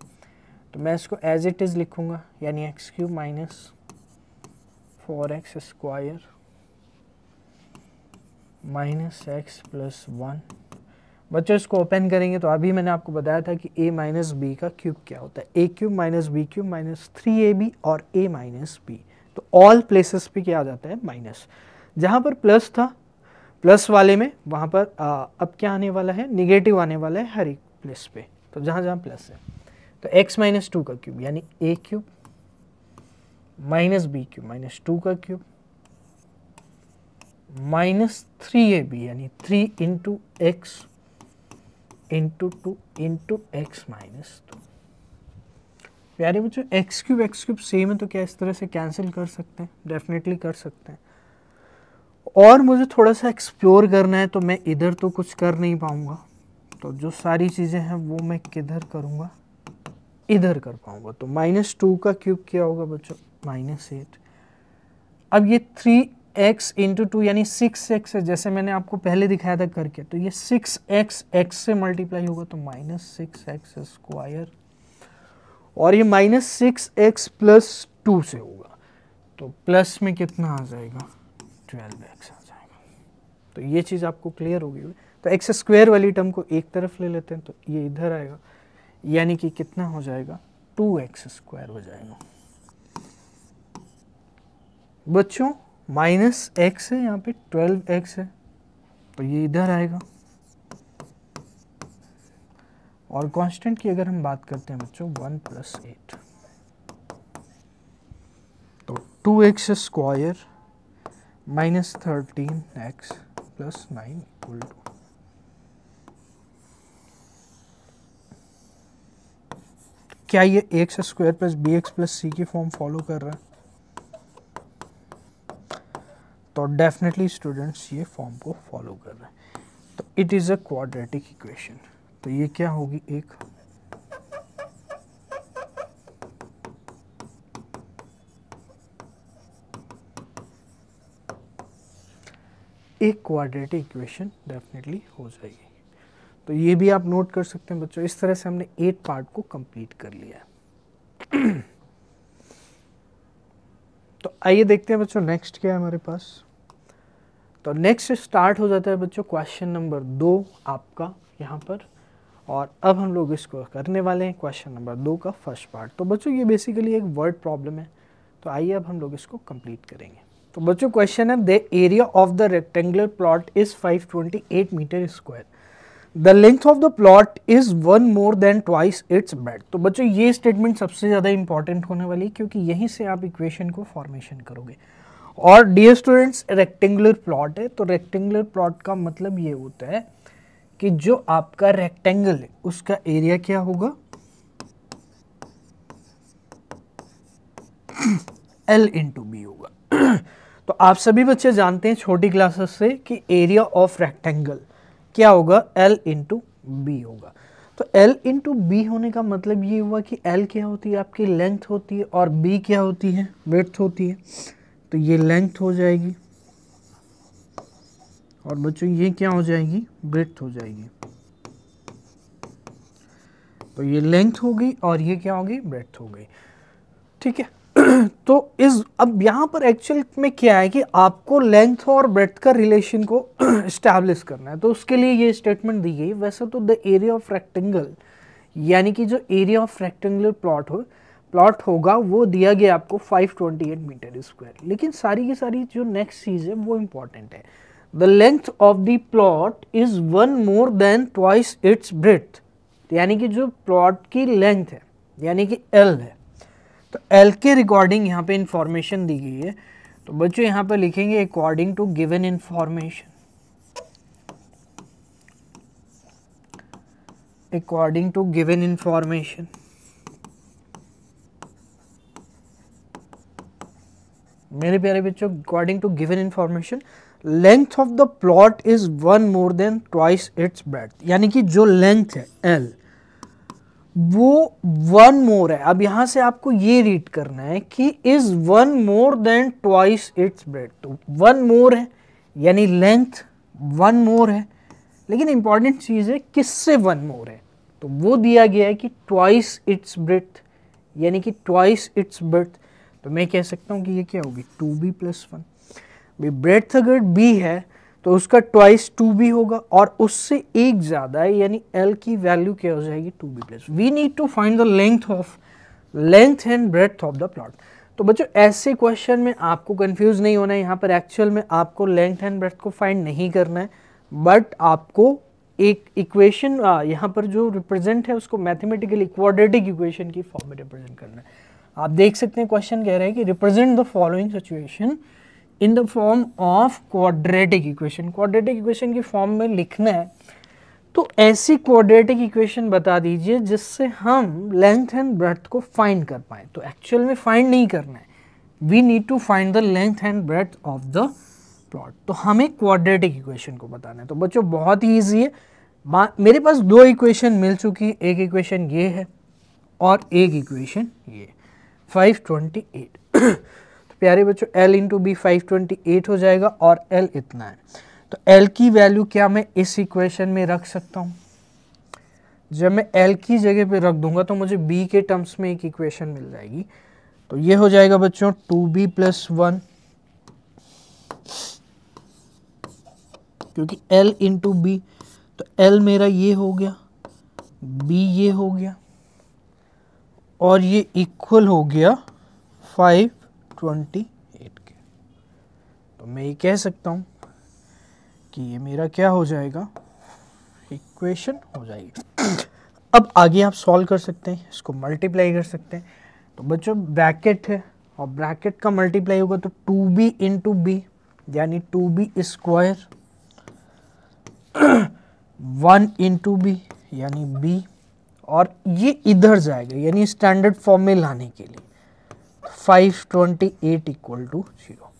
[SPEAKER 1] तो मैं इसको एज इट इज़ लिखूँगा, यानी x cube minus 4x square minus x plus 1। बच्चों इसको ओपन करेंगे तो अभी मैंने आपको बताया था कि a माइनस बी का क्यूब क्या होता है, a cube minus b cube minus 3ab और a माइनस बी। तो ऑल प्लेसेस पे क्या आ जाता है माइनस। जहाँ पर प्लस था प्लस वाले में वहाँ पर अब क्या आने वाला है, निगेटिव आने वाला है हर एक प्लेस पे। तो जहाँ जहाँ प्लस है तो x माइनस 2 का क्यूब यानी a cube minus b cube minus 2 का क्यूब माइनस 3ab यानी 3 into x into 2 into x minus 2। प्यारे बच्चों एक्स क्यूब सेम है तो क्या इस तरह से कैंसिल कर सकते हैं, डेफिनेटली कर सकते हैं। और मुझे थोड़ा सा एक्सप्लोर करना है तो मैं इधर तो कुछ कर नहीं पाऊंगा, तो जो सारी चीज़ें हैं वो मैं किधर करूँगा, इधर कर पाऊंगा। तो माइनस 2 का क्यूब क्या होगा बच्चों, माइनस 8। अब ये 3x इंटू 2 यानी 6x है, जैसे मैंने आपको पहले दिखाया था करके, तो ये 6x x से मल्टीप्लाई होगा तो माइनस 6x स्क्वायर, और ये माइनस 6x प्लस 2 से होगा तो प्लस में कितना आ जाएगा, 12x आ जाएगा। तो ये चीज़ आपको क्लियर होगी। तो एक्स स्क्वायर वाली टर्म को एक तरफ ले लेते हैं तो ये इधर आएगा, यानी कि कितना हो जाएगा, 2x स्क्वायर हो जाएगा। बच्चों माइनस एक्स है, यहाँ पे 12x है तो ये इधर आएगा। और कांस्टेंट की अगर हम बात करते हैं बच्चों 1 प्लस 8, तो 2x square minus 13x plus 9 equal to, क्या ये x square plus b x plus c की फॉर्म फॉलो कर रहा है, तो डेफिनेटली स्टूडेंट्स ये फॉर्म को फॉलो कर रहे हैं। तो it is a quadratic equation. तो ये क्या होगी, एक क्वाड्रेटिक इक्वेशन डेफिनेटली हो जाएगी। तो ये भी आप नोट कर सकते हैं बच्चों। इस तरह से हमने 8 पार्ट को कंप्लीट कर लिया है। तो आइए देखते हैं बच्चों नेक्स्ट क्या है हमारे पास। तो नेक्स्ट स्टार्ट हो जाता है बच्चों क्वेश्चन नंबर 2 आपका यहाँ पर, और अब हम लोग इसको करने वाले हैं क्वेश्चन नंबर 2 का फर्स्ट पार्ट। तो बच्चों ये बेसिकली एक वर्ड प्रॉब्लम है, तो आइए अब हम लोग इसको कंप्लीट करेंगे। तो बच्चों क्वेश्चन है, the area of the rectangular plot is 528 metre square, the length of the plot is 1 more than twice its breadth. तो बच्चों ये स्टेटमेंट सबसे ज़्यादा इंपॉर्टेंट होने वाली है, क्योंकि यहीं से आप इक्वेशन को फॉर्मेशन करोगे। और डियर स्टूडेंट्स रेक्टेंगुलर प्लॉट है, तो रेक्टेंगुलर प्लॉट का मतलब ये होता है कि जो आपका रेक्टेंगल है उसका एरिया क्या होगा, L इंटू बी होगा। तो आप सभी बच्चे जानते हैं छोटी क्लासेस से कि एरिया ऑफ रेक्टेंगल क्या होगा, L इंटू बी होगा। तो L इंटू बी होने का मतलब ये हुआ कि L क्या होती है, आपकी लेंथ होती है, और B क्या होती है, विड्थ होती है। तो ये लेंथ हो जाएगी, और बच्चों ये क्या हो जाएगी, ब्रेड्थ हो जाएगी। तो ये लेंथ होगी और ये क्या होगी, ब्रेड्थ हो गई, ठीक है। तो अब यहाँ पर एक्चुअल में क्या है कि आपको लेंथ और ब्रेड्थ का रिलेशन को इस्टेब्लिश करना है, तो उसके लिए ये स्टेटमेंट दी गई। वैसे तो द एरिया ऑफ रेक्टेंगल, यानी कि जो एरिया ऑफ रेक्टेंगुलर प्लॉट होगा वो दिया गया आपको 528 मीटर स्क्वायर, लेकिन सारी की सारी जो नेक्स्ट चीज़ है वो इम्पॉर्टेंट है। The length of the plot is 1 more than twice its breadth, यानी कि जो प्लॉट की लेंथ है यानी कि L है, तो L के रिकॉर्डिंग यहाँ पे इंफॉर्मेशन दी गई है। तो बच्चों यहाँ पे लिखेंगे according to given information, according to given information, मेरे प्यारे बच्चों according to given information length of the plot is 1 more than twice its breadth, यानी कि जो लेंथ है L वो 1 मोर है। अब यहां से आपको ये रीड करना है कि is 1 more than twice its breadth. तो 1 मोर है यानी लेंथ 1 मोर है, लेकिन इंपॉर्टेंट चीज़ है किससे 1 मोर है, तो वो दिया गया है कि ट्वाइस इट्स ब्रेथ, यानी कि ट्वाइस इट्स ब्रेथ। तो मैं कह सकता हूँ कि ये क्या होगी 2b + 1। भाई ब्रेथ अगर b है तो उसका ट्वाइस 2b होगा और उससे एक ज़्यादा है, यानी l की वैल्यू क्या हो जाएगी 2b+। We need to find the length and breadth of the plot. तो बच्चों ऐसे क्वेश्चन में आपको कंफ्यूज नहीं होना है, यहाँ पर एक्चुअल में आपको लेंथ एंड ब्रेथ को फाइंड नहीं करना है, बट आपको एक इक्वेशन यहाँ पर जो रिप्रेजेंट है उसको मैथमेटिकली क्वाड्रेटिक इक्वेशन की फॉर्म में रिप्रेजेंट करना है। आप देख सकते हैं क्वेश्चन कह रहे हैं कि represent the following situation in the form of quadratic equation. Quadratic equation की फॉर्म में लिखना है, तो ऐसी क्वाड्रेटिक इक्वेशन बता दीजिए जिससे हम लेंथ एंड ब्रेथ को फाइंड कर पाए। तो एक्चुअल में फाइंड नहीं करना है, we need to find the length and breadth of the plot. तो हमें क्वाड्रेटिक इक्वेशन को बताना है। तो बच्चों बहुत ही ईजी है, मेरे पास 2 इक्वेशन मिल चुकी, एक इक्वेशन ये है और एक इक्वेशन ये 528। तो प्यारे बच्चों L इंटू बी 528 हो जाएगा और L इतना है। तो L की वैल्यू क्या मैं इस इक्वेशन में रख सकता हूँ? जब मैं L की जगह पे रख दूंगा तो मुझे B के टर्म्स में एक इक्वेशन मिल जाएगी। तो ये हो जाएगा बच्चों 2b + 1, क्योंकि L इंटू बी, तो L मेरा ये हो गया, B ये हो गया और ये इक्वल हो गया 528 के। तो मैं ये कह सकता हूँ कि ये मेरा क्या हो जाएगा, इक्वेशन हो जाएगी। अब आगे आप सॉल्व कर सकते हैं, इसको मल्टीप्लाई कर सकते हैं। तो बच्चों ब्रैकेट है और ब्रैकेट का मल्टीप्लाई होगा तो 2b इंटू बी, यानी 2b स्क्वायर 1 इंटू बी यानी b, और ये इधर जाएगा यानी स्टैंडर्ड फॉर्म में लाने के लिए 528 = 0।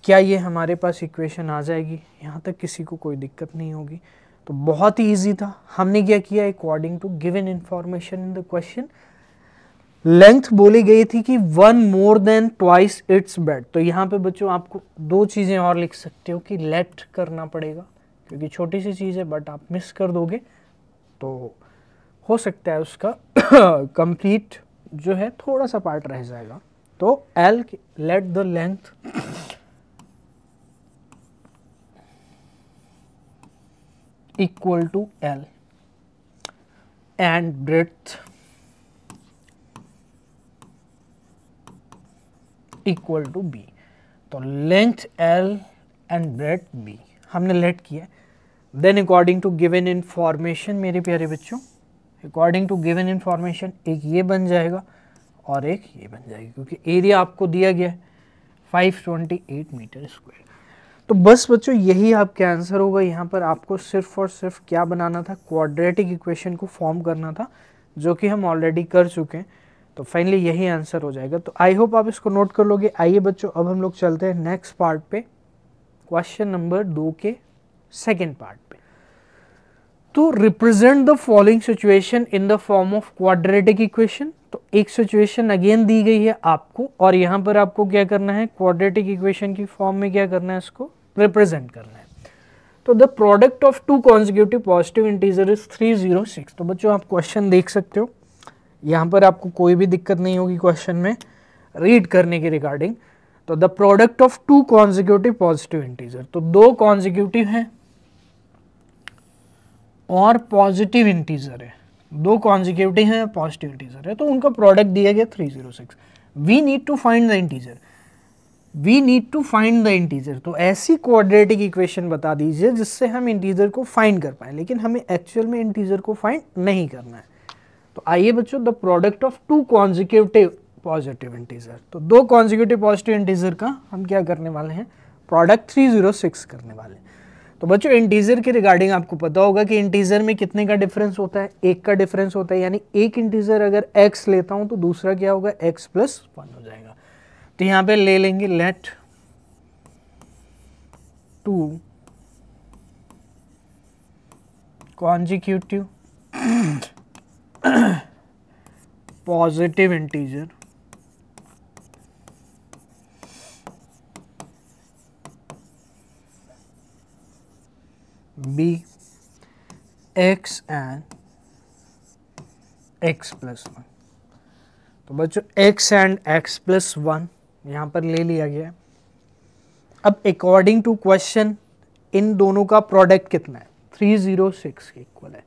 [SPEAKER 1] क्या ये हमारे पास इक्वेशन आ जाएगी? यहाँ तक किसी को कोई दिक्कत नहीं होगी। तो बहुत ही इजी था। हमने क्या किया, according to given information in the question length बोली गई थी कि 1 more than twice its breadth. तो यहाँ पे बच्चों आपको 2 चीज़ें और लिख सकते हो कि लेट करना पड़ेगा, क्योंकि छोटी सी चीज़ है बट आप मिस कर दोगे तो हो सकता है उसका कंप्लीट जो है थोड़ा सा पार्ट रह जाएगा। तो L let the length equal to L and breadth equal to B। तो length L and breadth B हमने लेट किया। Then according to given information मेरे प्यारे बच्चों, अकॉर्डिंग टू गिवन इंफॉर्मेशन एक ये बन जाएगा और एक ये बन जाएगा, क्योंकि एरिया आपको दिया गया है 528 मीटर स्क्वायर। तो बस बच्चों यही आपका आंसर होगा। यहाँ पर आपको सिर्फ और सिर्फ क्या बनाना था, क्वाड्रेटिक इक्वेशन को फॉर्म करना था, जो कि हम ऑलरेडी कर चुके हैं। तो फाइनली यही आंसर हो जाएगा। तो आई होप आप इसको नोट कर लोगे। आइए बच्चों अब हम लोग चलते हैं नेक्स्ट पार्ट पे, क्वेश्चन नंबर 2 के सेकेंड पार्ट पे। तो represent the following situation in the form of quadratic equation. तो एक सिचुएशन अगेन दी गई है आपको और यहाँ पर आपको क्या करना है, क्वाड्रेटिक इक्वेशन की फॉर्म में क्या करना है, इसको रिप्रेजेंट करना है। तो the product of 2 consecutive positive integer is 306। तो बच्चों आप क्वेश्चन देख सकते हो, यहाँ पर आपको कोई भी दिक्कत नहीं होगी क्वेश्चन में रीड करने के रिगार्डिंग। तो the product of 2 consecutive positive integer, तो 2 कॉन्जिक्यूटिव हैं और पॉजिटिव इंटीजर है, 2 कॉन्जिक्यूटिव हैं पॉजिटिव इंटीजर है, तो उनका प्रोडक्ट दिया गया 306। We need to find the integer, we need to find the integer. तो ऐसी क्वाड्रेटिक इक्वेशन बता दीजिए जिससे हम इंटीजर को फाइंड कर पाए, लेकिन हमें एक्चुअल में इंटीजर को फाइंड नहीं करना है। तो आइए बच्चों, the product of 2 consecutive positive integer, तो 2 कॉन्जिक्यूटिव पॉजिटिव इंटीजर का हम क्या करने वाले हैं, प्रोडक्ट 306 करने वाले हैं। तो बच्चों इंटीजर के रिगार्डिंग आपको पता होगा कि इंटीजर में कितने का डिफरेंस होता है, 1 का डिफरेंस होता है, यानी एक इंटीजर अगर x लेता हूं तो दूसरा क्या होगा, x + 1 हो जाएगा। तो यहाँ पे ले लेंगे let 2 consecutive positive integer b x and x plus 1। तो बच्चों x एंड x प्लस 1 यहाँ पर ले लिया गया है। अब अकॉर्डिंग टू क्वेश्चन इन दोनों का प्रोडक्ट कितना है, 306 के इक्वल है।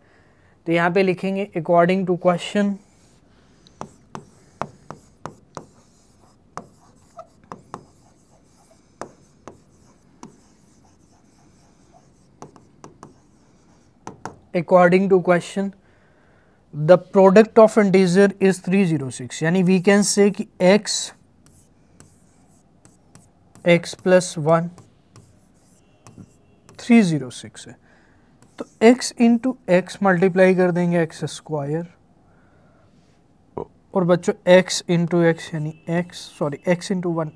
[SPEAKER 1] तो यहाँ पे लिखेंगे according to question the product of integer is 306, यानी वी कैन से कि x प्लस 1 306 है। तो x इंटू एक्स मल्टीप्लाई कर देंगे x स्क्वायर, और बच्चों x इंटू एक्स यानी x इंटू 1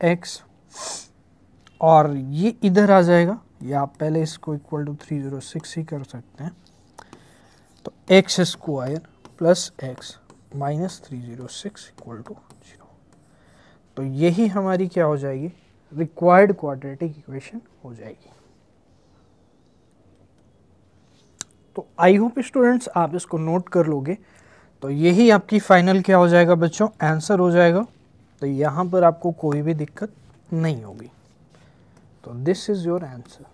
[SPEAKER 1] x, और ये इधर आ जाएगा, या आप पहले इसको इक्वल टू 306 ही कर सकते हैं। तो x square plus x minus 306 equal to 0। तो यही हमारी क्या हो जाएगी, रिक्वायर्ड क्वाड्रेटिक इक्वेशन हो जाएगी। तो आई होप स्टूडेंट्स आप इसको नोट कर लोगे। तो यही आपकी फाइनल क्या हो जाएगा बच्चों, आंसर हो जाएगा। तो यहाँ पर आपको कोई भी दिक्कत नहीं होगी। तो दिस इज योर आंसर।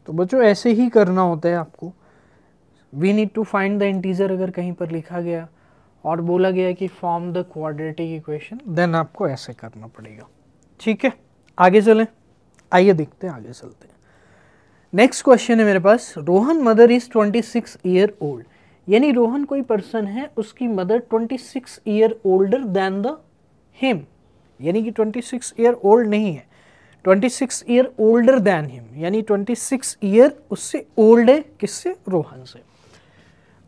[SPEAKER 1] तो बच्चों ऐसे ही करना होता है आपको। We need to find the integer, अगर कहीं पर लिखा गया और बोला गया कि form the quadratic equation, then आपको ऐसे करना पड़ेगा। ठीक है, आगे चलें, आइए देखते हैं, आगे चलते हैं। नेक्स्ट क्वेश्चन है मेरे पास, Rohan mother is 26 year old, यानी रोहन कोई पर्सन है, उसकी mother 26 year older than the him, यानी कि 26 ईयर ओल्ड नहीं है, 26 ईयर ओल्डर देन हिम, यानी 26 ईयर उससे ओल्ड है, किससे, रोहन से।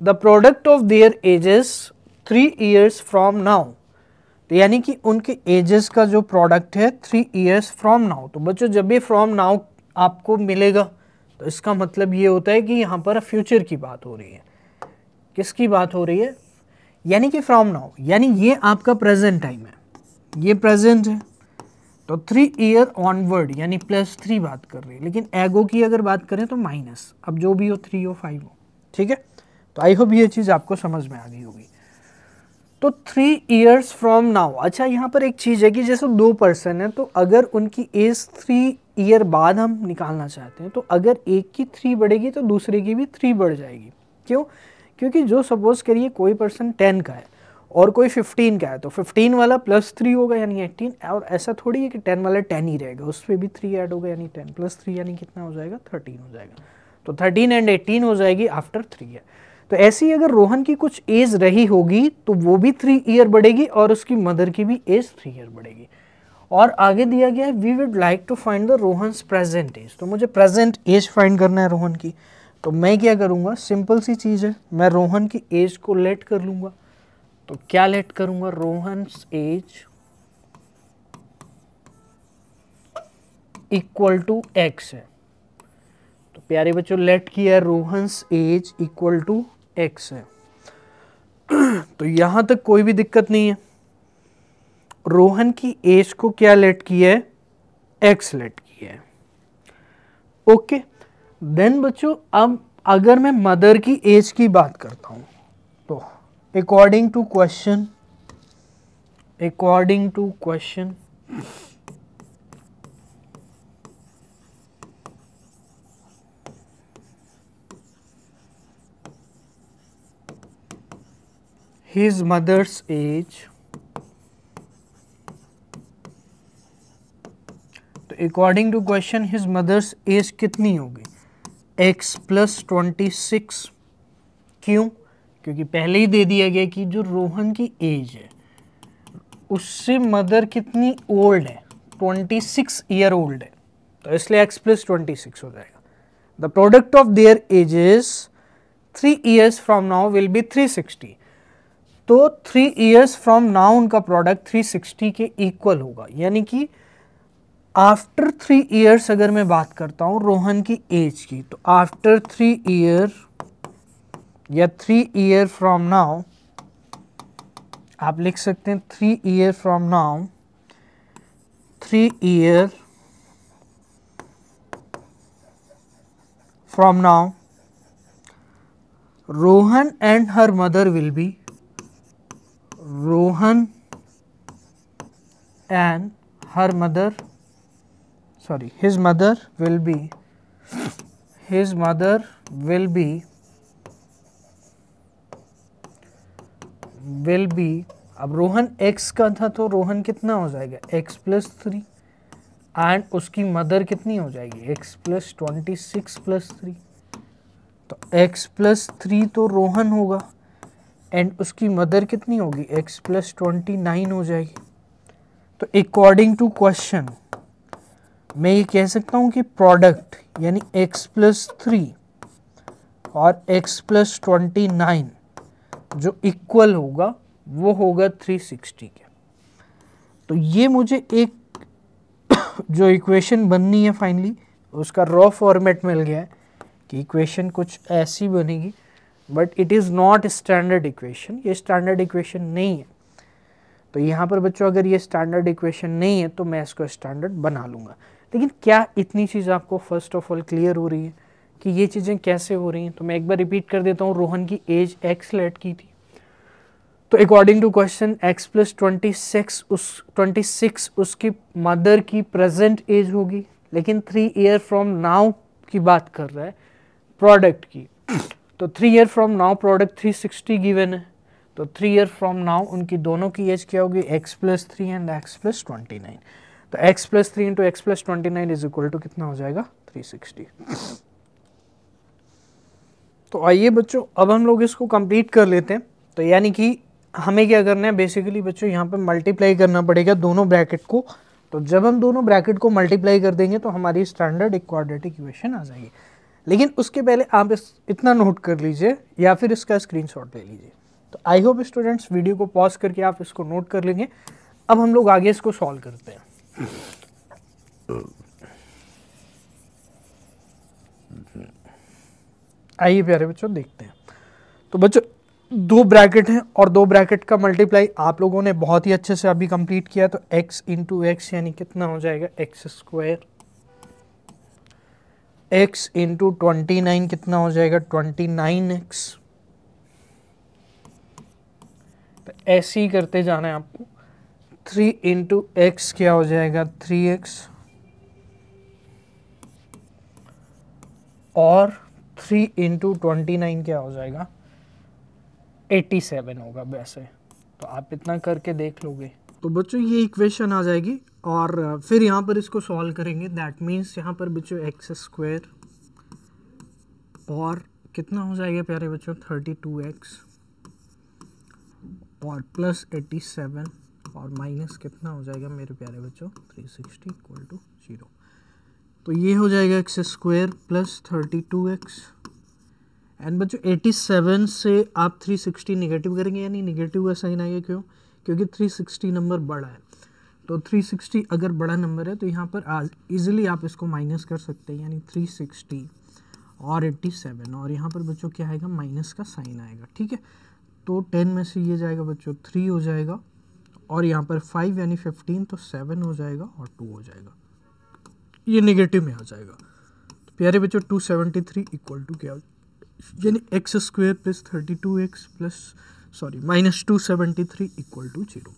[SPEAKER 1] The product of their edges 3 years from now, तो यानी कि उनके एजेस का जो प्रोडक्ट है 3 ईयर्स फ्रॉम नाउ। तो बच्चों जब ये फ्रॉम नाउ आपको मिलेगा तो इसका मतलब ये होता है कि यहाँ पर फ्यूचर की बात हो रही है। किसकी बात हो रही है, यानी कि फ्रॉम नाउ, यानी ये आपका प्रेजेंट टाइम है, ये प्रेजेंट है। तो 3 ईयर ऑनवर्ड यानी +3 बात कर रही है, लेकिन एगो की अगर बात करें तो माइनस, अब जो भी हो 3 हो 5 हो। ठीक है, तो आई होप ये चीज़ आपको समझ में आ गई होगी। तो 3 ईयर्स फ्रॉम नाउ। अच्छा, यहाँ पर एक चीज़ है कि जैसे 2 पर्सन है, तो अगर उनकी एज 3 ईयर बाद हम निकालना चाहते हैं, तो अगर एक की 3 बढ़ेगी तो दूसरे की भी 3 बढ़ जाएगी। क्यों, क्योंकि जो सपोज करिए कोई पर्सन 10 का है और कोई 15 का है, तो 15 वाला +3 होगा यानी 18, और ऐसा थोड़ी है कि 10 वाला 10 ही रहेगा, उस पर भी 3 ऐड होगा यानी 10 + 3 यानी कितना हो जाएगा, 13 हो जाएगा। तो 13 एंड 18 हो जाएगी आफ्टर 3 ईयर। तो ऐसी अगर रोहन की कुछ एज रही होगी तो वो भी 3 ईयर बढ़ेगी और उसकी मदर की भी एज 3 ईयर बढ़ेगी। और आगे दिया गया है we would like to find the Rohan's present age, तो मुझे प्रेजेंट एज फाइंड करना है रोहन की। तो मैं क्या करूँगा, सिंपल सी चीज़ है, मैं रोहन की एज को लेट कर लूँगा। तो क्या लेट करूँगा, Rohan's age equal to x है। तो प्यारे बच्चों लेट किया है, Rohan's age equal to x है। तो यहां तक कोई भी दिक्कत नहीं है। रोहन की एज को क्या लेट किया है, x लेट किया है। ओके, देन बच्चों अब अगर मैं मदर की एज की बात करता हूं, तो according to question his mother's age, तो according to question his mother's age कितनी होगी, x + 26। क्यों, क्योंकि पहले ही दे दिया गया कि जो रोहन की एज है उससे मदर कितनी ओल्ड है, 26 ईयर ओल्ड है, तो इसलिए x + 26 हो जाएगा। The product of their edges 3 years from now will be 360। तो 3 ईयर्स फ्रॉम नाउ उनका प्रोडक्ट 360 के इक्वल होगा, यानी कि आफ्टर 3 ईयर्स अगर मैं बात करता हूं रोहन की एज की, तो आफ्टर 3 ईयर या 3 ईयर फ्रॉम नाउ, आप लिख सकते हैं 3 year from now, 3 year from now Rohan and her mother will be Rohan and her mother, sorry, his mother will be अब रोहन x का था तो रोहन कितना हो जाएगा x प्लस 3 एंड उसकी मदर कितनी हो जाएगी x प्लस 26 प्लस 3, तो x प्लस 3 तो रोहन होगा एंड उसकी मदर कितनी होगी x प्लस 29 हो जाएगी। तो अकॉर्डिंग टू क्वेश्चन मैं ये कह सकता हूँ कि प्रोडक्ट यानी x प्लस 3 और x प्लस 29 जो इक्वल होगा वो होगा 360 के। तो ये मुझे एक जो इक्वेशन बननी है फाइनली उसका रॉ फॉर्मेट मिल गया है कि इक्वेशन कुछ ऐसी बनेगी, but it is not standard equation, ये स्टैंडर्ड इक्वेशन नहीं है। तो यहाँ पर बच्चों अगर ये स्टैंडर्ड इक्वेशन नहीं है तो मैं इसको स्टैंडर्ड बना लूँगा। लेकिन क्या इतनी चीज़ आपको फर्स्ट ऑफ ऑल क्लियर हो रही है कि ये चीज़ें कैसे हो रही हैं? तो मैं एक बार रिपीट कर देता हूँ। रोहन की एज x लेट की थी, तो according to question x plus 26 उसकी मदर की प्रेजेंट एज होगी, लेकिन 3 ईयर फ्रॉम नाउ की बात कर रहा है प्रोडक्ट की। तो 3 year from now product 360 given है, तो 3 ईयर फ्रॉम नाउ उनकी दोनों की एज क्या होगी x plus 3 and x plus 29। तो x plus 3 into x plus 29 is equal to कितना हो जाएगा 360। तो आइए बच्चों अब हम लोग इसको कंप्लीट कर लेते हैं। तो यानी कि हमें क्या करना है बेसिकली बच्चों यहाँ पे मल्टीप्लाई करना पड़ेगा दोनों ब्रैकेट को। तो जब हम दोनों ब्रैकेट को मल्टीप्लाई कर देंगे तो हमारी स्टैंडर्ड क्वाड्रेटिक इक्वेशन आ जाएगी। लेकिन उसके पहले आप इतना नोट कर लीजिए या फिर इसका स्क्रीनशॉट ले लीजिए। तो आई होप स्टूडेंट्स वीडियो को पॉज करके आप इसको नोट कर लेंगे। अब हम लोग आगे इसको सॉल्व करते हैं। आइए प्यारे बच्चों देखते हैं। तो बच्चों दो ब्रैकेट हैं और दो ब्रैकेट का मल्टीप्लाई आप लोगों ने बहुत ही अच्छे से अभी कंप्लीट किया। तो x इंटू एक्स यानी कितना हो जाएगा एक्स स्क्वायर, x इंटू 29 कितना हो जाएगा 29x। तो ऐसे ही करते जाना है आपको। 3 इंटू एक्स क्या हो जाएगा 3x और 3 इंटू 29 क्या हो जाएगा 87 होगा वैसे। तो आप इतना करके देख लोगे तो बच्चों ये इक्वेशन आ जाएगी और फिर यहाँ पर इसको सॉल्व करेंगे। दैट मीन्स यहाँ पर बच्चों एक्स स्क्वायर और कितना हो जाएगा प्यारे बच्चों 32x और प्लस 87 और माइनस कितना हो जाएगा मेरे प्यारे बच्चों 360 इक्वल टू 0। तो ये हो जाएगा x square plus 32x and बच्चों 87 से आप 360 निगेटिव करेंगे यानी निगेटिव का साइन आएगा। क्यों? क्योंकि 360 नंबर बड़ा है। तो 360 अगर बड़ा नंबर है तो यहाँ पर आज इजीली आप इसको माइनस कर सकते हैं यानी 360 और 87 और यहाँ पर बच्चों क्या आएगा माइनस का साइन आएगा। ठीक है, तो 10 में से ये जाएगा बच्चों 3 हो जाएगा और यहाँ पर 5 यानी 15 तो 7 हो जाएगा और 2 हो जाएगा, ये नेगेटिव में आ जाएगा। तो प्यारे बच्चों 273 इक्वल टू क्या यानी x square plus 32x plus sorry minus 273 equal to 0।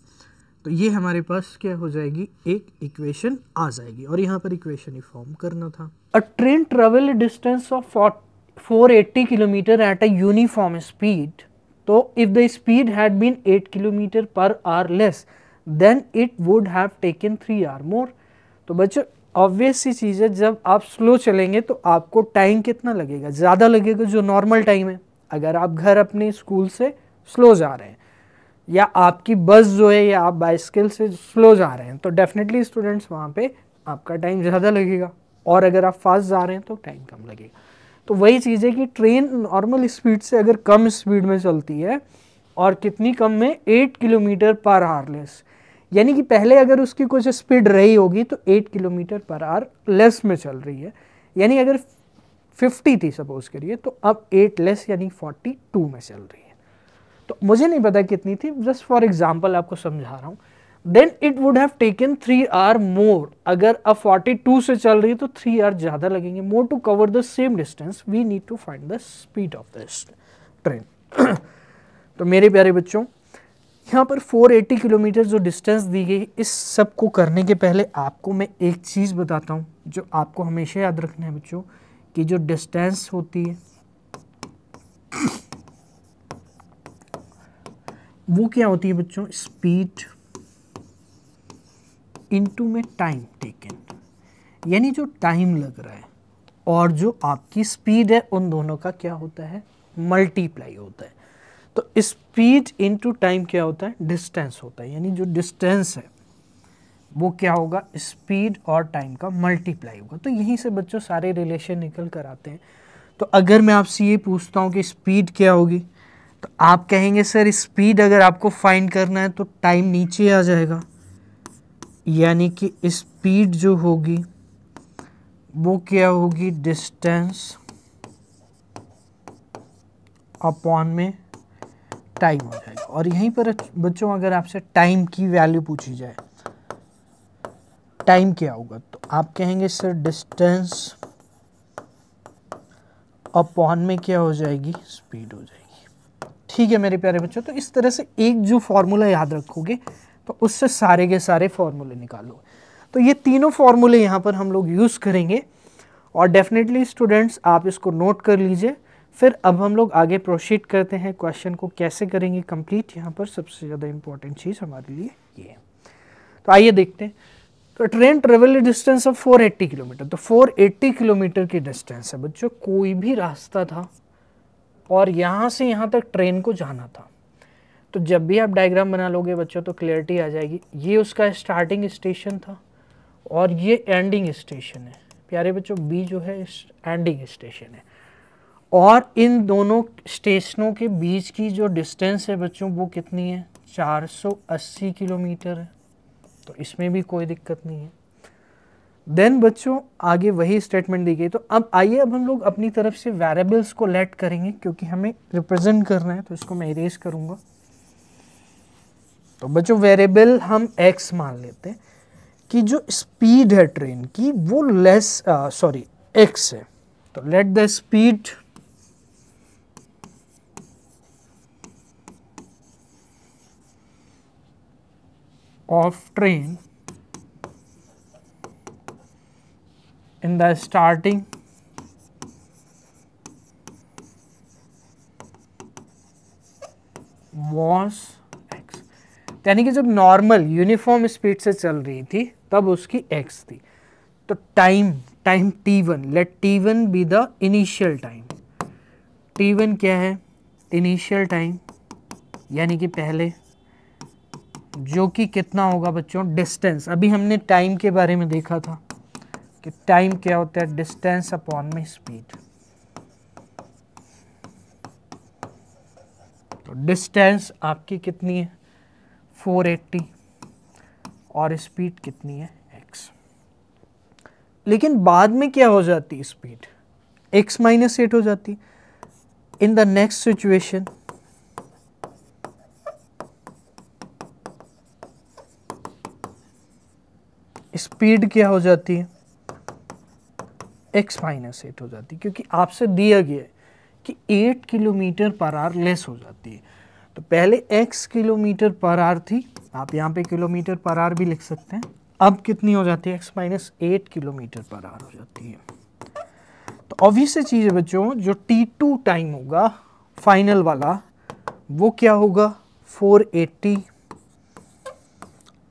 [SPEAKER 1] तो ये हमारे पास क्या हो जाएगी एक इक्वेशन आ जाएगी और यहाँ पर इक्वेशन ही फॉर्म करना था। A train travel distance of 480 kilometre at a uniform speed, तो if the speed had been 8 kilometre per hour less than it would have taken 3 hour more. तो बच्चों ऑब्वियस सी चीज़ है जब आप स्लो चलेंगे तो आपको टाइम कितना लगेगा ज़्यादा लगेगा जो नॉर्मल टाइम है। अगर आप घर अपने स्कूल से स्लो जा रहे हैं या आपकी बस जो है या आप बाइसिकल से स्लो जा रहे हैं तो डेफिनेटली स्टूडेंट्स वहाँ पे आपका टाइम ज़्यादा लगेगा और अगर आप फास्ट जा रहे हैं तो टाइम कम लगेगा। तो वही चीज़ है कि ट्रेन नॉर्मल स्पीड से अगर कम स्पीड में चलती है और कितनी कम में 8 किलोमीटर पर आवर लेस, यानी कि पहले अगर उसकी कुछ स्पीड रही होगी तो 8 किलोमीटर पर आवर लेस में चल रही है, यानी अगर 50 थी सपोज करिए तो अब 8 लेस यानी 42 में चल रही है। तो मुझे नहीं पता कितनी थी, जस्ट फॉर एग्जांपल आपको समझा रहा हूँ। Then it would have taken 3 hour more. अगर अब 42 से चल रही है तो 3 आवर ज़्यादा लगेंगे more to cover the same distance. We need to find the speed of this train. तो मेरे प्यारे बच्चों, यहाँ पर 480 किलोमीटर जो डिस्टेंस दी गई, इस सब को करने के पहले आपको मैं एक चीज़ बताता हूँ जो आपको हमेशा याद रखना है बच्चों, कि जो डिस्टेंस होती है वो क्या होती है बच्चों, स्पीड इनटू में टाइम टेकन, यानी जो टाइम लग रहा है और जो आपकी स्पीड है उन दोनों का क्या होता है, मल्टीप्लाई होता है। तो स्पीड इनटू टाइम क्या होता है, डिस्टेंस होता है, यानी जो डिस्टेंस है वो क्या होगा, स्पीड और टाइम का मल्टीप्लाई होगा। तो यहीं से बच्चों सारे रिलेशन निकल कर आते हैं। तो अगर मैं आपसे ये पूछता हूँ कि स्पीड क्या होगी, तो आप कहेंगे सर स्पीड अगर आपको फाइंड करना है तो टाइम नीचे आ जाएगा, यानी कि स्पीड जो होगी वो क्या होगी, डिस्टेंस अपॉन में टाइम हो जाएगा। और यहीं पर बच्चों अगर आपसे टाइम की वैल्यू पूछी जाए, टाइम क्या होगा, तो आप कहेंगे सर डिस्टेंस अपॉन में क्या हो जाएगी, स्पीड हो जाएगी। ठीक है मेरे प्यारे बच्चों, तो इस तरह से एक जो फॉर्मूला याद रखोगे तो उससे सारे के सारे फॉर्मूले निकालोगे। तो ये तीनों फॉर्मूले यहाँ पर हम लोग यूज़ करेंगे और डेफिनेटली स्टूडेंट्स आप इसको नोट कर लीजिए। फिर अब हम लोग आगे प्रोसीड करते हैं, क्वेश्चन को कैसे करेंगे कंप्लीट। यहाँ पर सबसे ज़्यादा इंपॉर्टेंट चीज़ हमारे लिए ये है। तो आइए देखते हैं। तो train travel distance of 480 kilometre, तो 480 किलोमीटर की डिस्टेंस है बच्चों। कोई भी रास्ता था और यहाँ से यहाँ तक ट्रेन को जाना था। तो जब भी आप डायग्राम बना लोगे बच्चों तो क्लियरिटी आ जाएगी। ये उसका स्टार्टिंग स्टेशन था और ये एंडिंग स्टेशन है प्यारे बच्चों, बी जो है एंडिंग स्टेशन है। और इन दोनों स्टेशनों के बीच की जो डिस्टेंस है बच्चों वो कितनी है, 480 किलोमीटर है। तो इसमें भी कोई दिक्कत नहीं है। देन बच्चों आगे वही स्टेटमेंट दी गई। तो अब आइए अब हम लोग अपनी तरफ से वेरिएबल्स को लेट करेंगे, क्योंकि हमें रिप्रेजेंट करना है। तो इसको मैं इरेज करूंगा। तो बच्चों वेरिएबल हम x मान लेते हैं कि जो स्पीड है ट्रेन की वो x है। तो let the speed of train in the starting was x, यानी कि जब नॉर्मल यूनिफॉर्म स्पीड से चल रही थी तब उसकी x थी। तो time t1, let t1 be the initial time. t1 क्या है, इनिशियल टाइम, यानी कि पहले, जो कि कितना होगा बच्चों, डिस्टेंस। अभी हमने टाइम के बारे में देखा था कि टाइम क्या होता है, डिस्टेंस अपॉन में स्पीड। तो डिस्टेंस आपकी कितनी है, 480, और स्पीड कितनी है, x। लेकिन बाद में क्या हो जाती है स्पीड, x माइनस 8 हो जाती। In the next situation speed क्या हो जाती है, x माइनस 8 हो जाती है, क्योंकि आपसे दिया गया है कि 8 किलोमीटर पर आवर लेस हो जाती है। तो पहले x किलोमीटर पर आवर थी, आप यहाँ पे किलोमीटर पर आवर भी लिख सकते हैं। अब कितनी हो जाती है, x minus 8 kilometre per our हो जाती है। तो ऑब्वियस चीज़ है बच्चों, जो t2 टाइम होगा फाइनल वाला वो क्या होगा, 480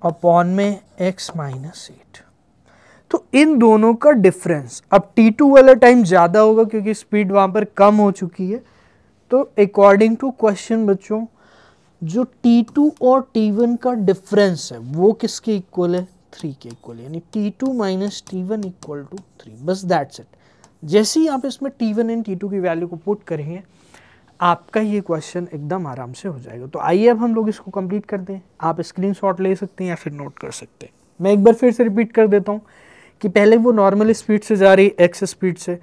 [SPEAKER 1] अपॉन में x माइनस 8। तो इन दोनों का डिफरेंस, अब t2 वाला टाइम ज़्यादा होगा क्योंकि स्पीड वहाँ पर कम हो चुकी है। तो अकॉर्डिंग टू क्वेश्चन बच्चों, जो t2 और t1 का डिफरेंस है वो किसके इक्वल है, 3 के इक्वल, यानी t2 minus t1 equal to 3। बस दैट्स इट। जैसे ही आप इसमें t1 एंड t2 की वैल्यू को पुट करेंगे आपका ये क्वेश्चन एकदम आराम से हो जाएगा। तो आइए अब हम लोग इसको कंप्लीट करते हैं। आप स्क्रीनशॉट ले सकते हैं या फिर नोट कर सकते हैं। मैं एक बार फिर से रिपीट कर देता हूँ कि पहले वो नॉर्मल स्पीड से जा रही है x स्पीड से,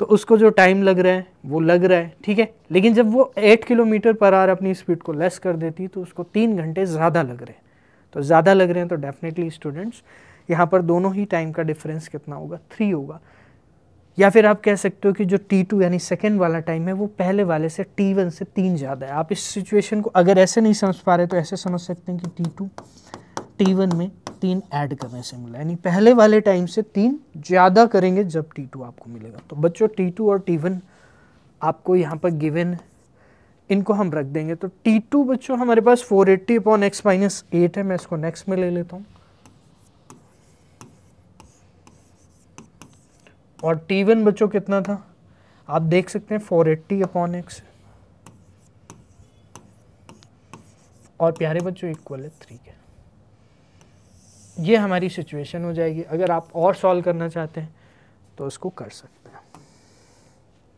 [SPEAKER 1] तो उसको जो टाइम लग रहा है वो लग रहा है, ठीक है। लेकिन जब वो 8 किलोमीटर पर आवर अपनी स्पीड को लेस कर देती तो उसको 3 घंटे ज़्यादा लग रहे हैं। तो ज़्यादा लग रहे हैं तो डेफिनेटली स्टूडेंट्स यहाँ पर दोनों ही टाइम का डिफरेंस कितना होगा, 3 होगा। या फिर आप कह सकते हो कि जो T2 यानी सेकेंड वाला टाइम है वो पहले वाले से T1 से 3 ज़्यादा है। आप इस सिचुएशन को अगर ऐसे नहीं समझ पा रहे तो ऐसे समझ सकते हैं कि T2 T1 में 3 ऐड करने से मिला, यानी पहले वाले टाइम से 3 ज़्यादा करेंगे जब T2 आपको मिलेगा। तो बच्चों T2 और T1 आपको यहाँ पर गिवन, इनको हम रख देंगे। तो T2 बच्चों हमारे पास 480/x-8 है, मैं इसको नेक्स्ट में ले लेता हूँ। और T1 बच्चों कितना था, आप देख सकते हैं 480/x, और प्यारे बच्चों इक्वल है 3 के। ये हमारी सिचुएशन हो जाएगी। अगर आप और सॉल्व करना चाहते हैं तो उसको कर सकते हैं।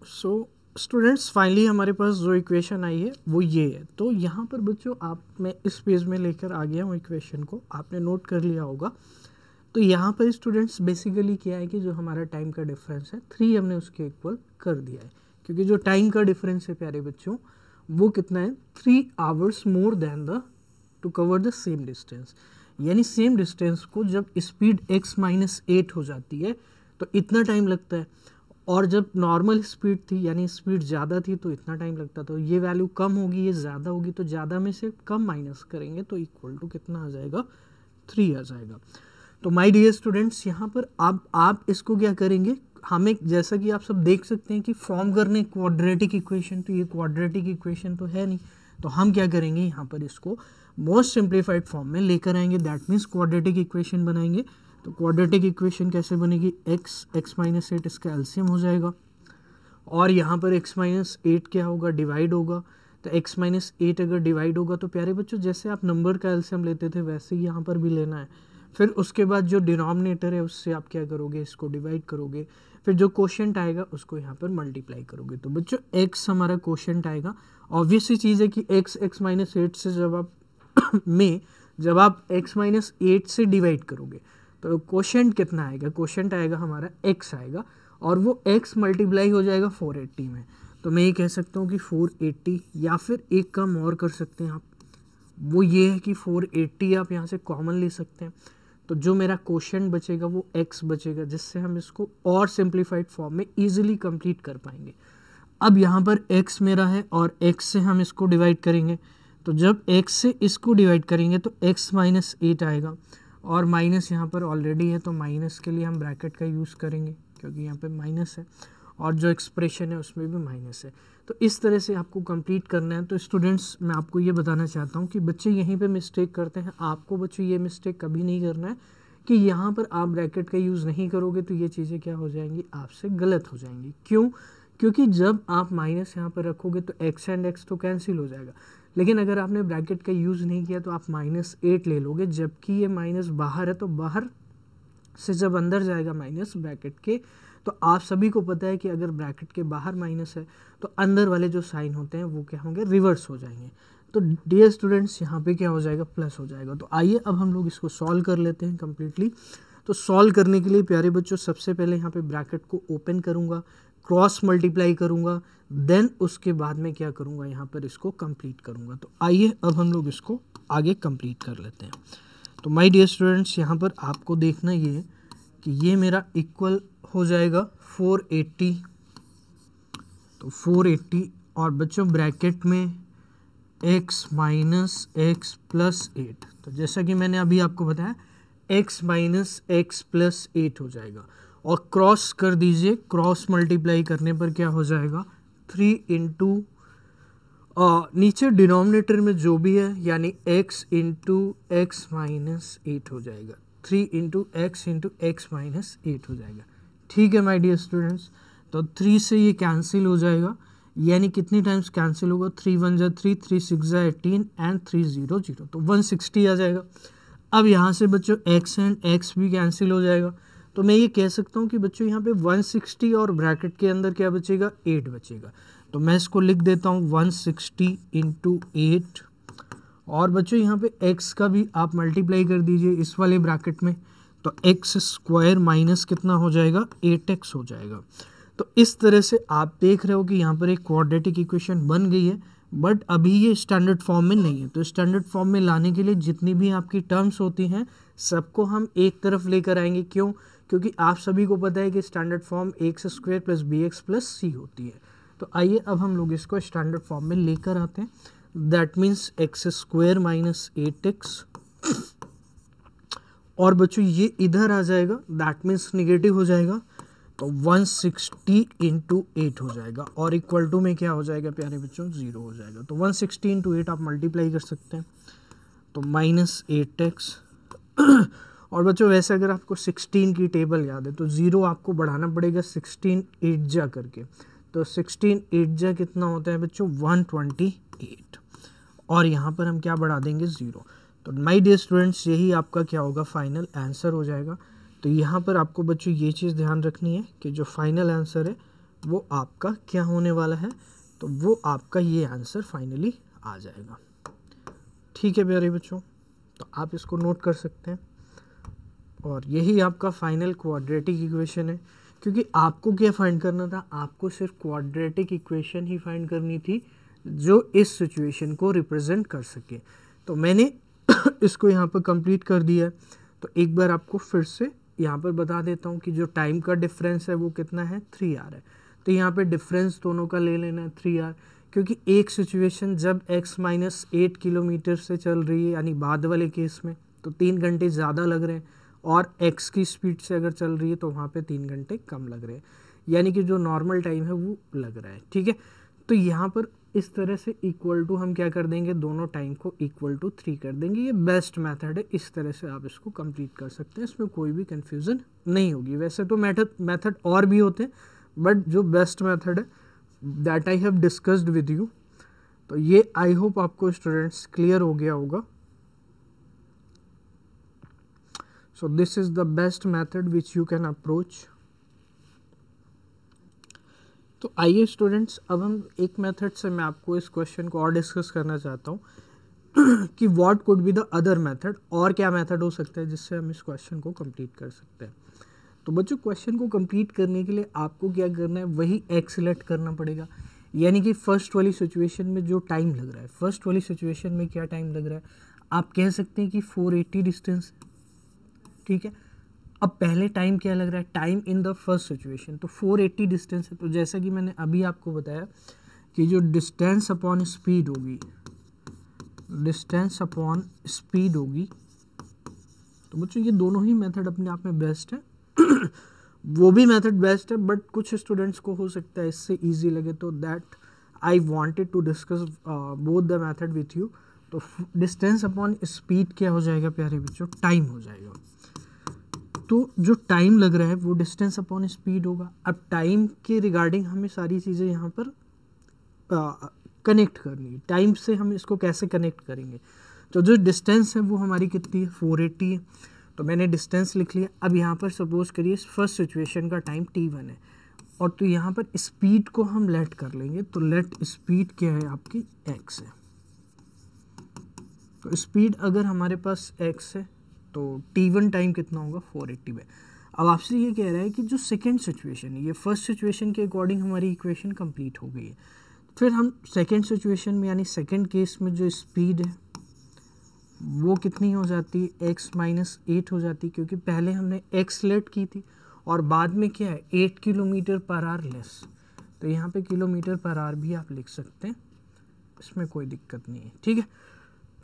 [SPEAKER 1] सो स्टूडेंट्स फाइनली हमारे पास जो इक्वेशन आई है वो ये है। तो यहाँ पर बच्चों आप, मैं इस पेज में लेकर आ गया हूँ इक्वेशन को, आपने नोट कर लिया होगा। तो यहाँ पर स्टूडेंट्स बेसिकली क्या है कि जो हमारा टाइम का डिफरेंस है 3 हमने उसके इक्वल कर दिया है, क्योंकि जो टाइम का डिफरेंस है प्यारे बच्चों वो कितना है, 3 hours more than the two cover the same distance. यानी सेम डिस्टेंस को जब स्पीड x-8 हो जाती है तो इतना टाइम लगता है, और जब नॉर्मल स्पीड थी यानी स्पीड ज़्यादा थी तो इतना टाइम लगता। तो ये वैल्यू कम होगी, ये ज़्यादा होगी, तो ज़्यादा में से कम माइनस करेंगे तो इक्वल टू कितना आ जाएगा, 3 आ जाएगा। तो माय डियर स्टूडेंट्स यहाँ पर आप इसको क्या करेंगे, हमें जैसा कि आप सब देख सकते हैं कि फॉर्म करने क्वाड्रेटिक इक्वेशन, तो ये क्वाड्रेटिक इक्वेशन तो है नहीं, तो हम क्या करेंगे यहाँ पर इसको मोस्ट सिंप्लीफाइड फॉर्म में लेकर आएंगे। दैट मीन्स क्वाड्रेटिक इक्वेशन बनाएंगे। तो क्वाड्रेटिक इक्वेशन कैसे बनेगी, x-8 इसका एलसीएम हो जाएगा, और यहाँ पर x-8 क्या होगा, डिवाइड होगा। तो x-8 अगर डिवाइड होगा तो प्यारे बच्चों जैसे आप नंबर का एलसीएम लेते थे वैसे ही यहाँ पर भी लेना है। फिर उसके बाद जो डिनोमिनेटर है उससे आप क्या करोगे, इसको डिवाइड करोगे, फिर जो क्वोशिएंट आएगा उसको यहाँ पर मल्टीप्लाई करोगे। तो बच्चों x हमारा क्वोशिएंट आएगा। ऑब्वियस सी चीज़ है कि x-8 से जब आप x-8 से डिवाइड करोगे तो क्वोशिएंट कितना आएगा, क्वोशिएंट आएगा हमारा x आएगा, और वो x मल्टीप्लाई हो जाएगा 480 में। तो मैं ये कह सकता हूँ कि 480, या फिर एक काम और कर सकते हैं आप, वो ये है कि 480 आप यहाँ से कॉमन ले सकते हैं। तो जो मेरा क्वोशिएंट बचेगा वो x बचेगा, जिससे हम इसको और सिंप्लीफाइड फॉर्म में इजीली कंप्लीट कर पाएंगे। अब यहाँ पर x मेरा है और x से हम इसको डिवाइड करेंगे, तो जब x से इसको डिवाइड करेंगे तो x-8 आएगा, और माइनस यहाँ पर ऑलरेडी है तो माइनस के लिए हम ब्रैकेट का यूज़ करेंगे क्योंकि यहाँ पे माइनस है, और जो एक्सप्रेशन है उसमें भी माइनस है। तो इस तरह से आपको कंप्लीट करना है। तो स्टूडेंट्स मैं आपको ये बताना चाहता हूँ कि बच्चे यहीं पे मिस्टेक करते हैं। आपको बच्चों ये मिस्टेक कभी नहीं करना है कि यहाँ पर आप ब्रैकेट का यूज़ नहीं करोगे तो ये चीज़ें क्या हो जाएंगी, आपसे गलत हो जाएंगी। क्यों? क्योंकि जब आप माइनस यहाँ पर रखोगे तो x एंड x तो कैंसिल हो जाएगा, लेकिन अगर आपने ब्रैकेट का यूज़ नहीं किया तो आप -8 ले लोगे, जबकि ये माइनस बाहर है। तो बाहर से जब अंदर जाएगा माइनस ब्रैकेट के, तो आप सभी को पता है कि अगर ब्रैकेट के बाहर माइनस है तो अंदर वाले जो साइन होते हैं वो क्या होंगे, रिवर्स हो जाएंगे। तो डियर स्टूडेंट्स यहाँ पे क्या हो जाएगा, प्लस हो जाएगा। तो आइए अब हम लोग इसको सॉल्व कर लेते हैं कम्प्लीटली। तो सॉल्व करने के लिए प्यारे बच्चों सबसे पहले यहाँ पे ब्रैकेट को ओपन करूँगा, क्रॉस मल्टीप्लाई करूँगा, देन उसके बाद में क्या करूँगा, यहाँ पर इसको कंप्लीट करूँगा। तो आइए अब हम लोग इसको आगे कंप्लीट कर लेते हैं। तो माय डियर स्टूडेंट्स यहाँ पर आपको देखना ये है कि ये मेरा इक्वल हो जाएगा 480। तो 480 और बच्चों ब्रैकेट में x - x + 8। तो जैसा कि मैंने अभी आपको बताया x - x + 8 हो जाएगा, और क्रॉस कर दीजिए, क्रॉस मल्टीप्लाई करने पर क्या हो जाएगा 3 इंटू नीचे डिनोमिनेटर में जो भी है यानी x इंटू x - 8 हो जाएगा, 3 इंटू x इंटू x - 8 हो जाएगा। ठीक है माय डियर स्टूडेंट्स, तो 3 से ये कैंसिल हो जाएगा, यानी कितनी टाइम्स कैंसिल होगा, 3 × 1 = 3, 3 × 6 = 18 एंड 3 0 0, तो 160 आ जाएगा। अब यहाँ से बच्चों x एंड x भी कैंसिल हो जाएगा, तो मैं ये कह सकता हूँ कि बच्चों यहाँ पे 160 और ब्रैकेट के अंदर क्या बचेगा, 8 बचेगा। तो मैं इसको लिख देता हूँ 160 × 8, और बच्चों यहाँ पे x का भी आप मल्टीप्लाई कर दीजिए इस वाले ब्रैकेट में, तो x² माइनस कितना हो जाएगा, 8x हो जाएगा। तो इस तरह से आप देख रहे हो कि यहाँ पर एक क्वाड्रेटिक इक्वेशन बन गई है बट अभी ये स्टैंडर्ड फॉर्म में नहीं है। तो स्टैंडर्ड फॉर्म में लाने के लिए जितनी भी आपकी टर्म्स होती हैं सबको हम एक तरफ लेकर आएंगे। क्यों? क्योंकि आप सभी को पता है कि standard form x square plus b x plus c होती है। तो आइए अब हम लोग इसको स्टैंडर्ड फॉर्म में लेकर आते हैं। That means x square minus 8x, और बच्चों ये इधर आ जाएगा, दैट मीन्स निगेटिव हो जाएगा, तो 160 इंटू 8 हो जाएगा, और इक्वल टू में क्या हो जाएगा प्यारे बच्चों? 0 हो जाएगा। तो 160 इंटू 8 आप मल्टीप्लाई कर सकते हैं, तो माइनस 8x। और बच्चों वैसे अगर आपको 16 की टेबल याद है तो 0 आपको बढ़ाना पड़ेगा 16 8 जा करके, तो 16 8 जा कितना होता है बच्चों? 128, और यहाँ पर हम क्या बढ़ा देंगे? 0। तो माय डियर स्टूडेंट्स यही आपका क्या होगा? फाइनल आंसर हो जाएगा। तो यहाँ पर आपको बच्चों ये चीज़ ध्यान रखनी है कि जो फाइनल आंसर है वो आपका क्या होने वाला है, तो वो आपका ये आंसर फाइनली आ जाएगा। ठीक है प्यारे बच्चों, तो आप इसको नोट कर सकते हैं, और यही आपका फाइनल क्वाड्रेटिक इक्वेशन है। क्योंकि आपको क्या फाइंड करना था? आपको सिर्फ क्वाड्रेटिक इक्वेशन ही फाइंड करनी थी जो इस सिचुएशन को रिप्रेजेंट कर सके। तो मैंने इसको यहाँ पर कंप्लीट कर दिया है। तो एक बार आपको फिर से यहाँ पर बता देता हूँ कि जो टाइम का डिफरेंस है वो कितना है? 3r है। तो यहाँ पे डिफरेंस दोनों का ले लेना है 3r, क्योंकि एक सिचुएशन जब x माइनस 8 किलोमीटर से चल रही है, यानी बाद वाले केस में तो 3 घंटे ज़्यादा लग रहे हैं, और x की स्पीड से अगर चल रही है तो वहाँ पे 3 घंटे कम लग रहे हैं, यानी कि जो नॉर्मल टाइम है वो लग रहा है। ठीक है, तो यहाँ पर इस तरह से इक्वल टू हम क्या कर देंगे? दोनों टाइम को इक्वल टू 3 कर देंगे। ये बेस्ट मेथड है, इस तरह से आप इसको कंप्लीट कर सकते हैं, इसमें कोई भी कन्फ्यूज़न नहीं होगी। वैसे तो मेथड और भी होते हैं, बट जो बेस्ट मेथड है that I have discussed with you. तो ये आई होप आपको स्टूडेंट्स क्लियर हो गया होगा। So this is the best method which you can approach. तो आइए स्टूडेंट्स, अब हम एक मेथड से मैं आपको इस क्वेश्चन को और डिस्कस करना चाहता हूँ कि what could be the other method, और क्या मेथड हो सकता है जिससे हम इस क्वेश्चन को कंप्लीट कर सकते हैं। तो बच्चों क्वेश्चन को कंप्लीट करने के लिए आपको क्या करना है? वही x सेलेक्ट करना पड़ेगा, यानी कि फर्स्ट वाली सिचुएशन में जो टाइम लग रहा है, फर्स्ट वाली सिचुएशन में क्या टाइम लग रहा है? आप कह सकते हैं कि 480 डिस्टेंस। ठीक है, अब पहले टाइम क्या लग रहा है? Time in the first situation, तो 480 डिस्टेंस है। तो जैसा कि मैंने अभी आपको बताया कि जो डिस्टेंस अपॉन स्पीड होगी, डिस्टेंस अपॉन स्पीड होगी, तो बच्चों ये दोनों ही मेथड अपने आप में बेस्ट है। वो भी मेथड बेस्ट है, बट कुछ स्टूडेंट्स को हो सकता है इससे इजी लगे, तो that I wanted to discuss both the method with you. तो डिस्टेंस अपॉन स्पीड क्या हो जाएगा प्यारे बच्चों? टाइम हो जाएगा। तो जो टाइम लग रहा है वो डिस्टेंस अपॉन स्पीड होगा। अब टाइम के रिगार्डिंग हमें सारी चीज़ें यहाँ पर कनेक्ट करनी है। टाइम से हम इसको कैसे कनेक्ट करेंगे? तो जो डिस्टेंस है वो हमारी कितनी है? 480 है। तो मैंने डिस्टेंस लिख लिया। अब यहाँ पर सपोज करिए फर्स्ट सिचुएशन का टाइम t1 है, और तो यहाँ पर स्पीड को हम लेट कर लेंगे, तो लेट स्पीड क्या है आपकी? x है। तो स्पीड अगर हमारे पास x है तो t1 टाइम कितना होगा? 480 में। अब आपसे ये कह रहा है कि जो सेकेंड सिचुएशन है, ये फर्स्ट सिचुएशन के अकॉर्डिंग हमारी इक्वेशन कंप्लीट हो गई है। फिर हम सेकेंड सिचुएशन में यानी सेकेंड केस में जो स्पीड है वो कितनी हो जाती है? x माइनस 8 हो जाती है, क्योंकि पहले हमने x लेट की थी और बाद में क्या है? 8 किलोमीटर पर आवर लेस। तो यहाँ पे किलोमीटर पर आवर भी आप लिख सकते हैं, इसमें कोई दिक्कत नहीं है। ठीक है,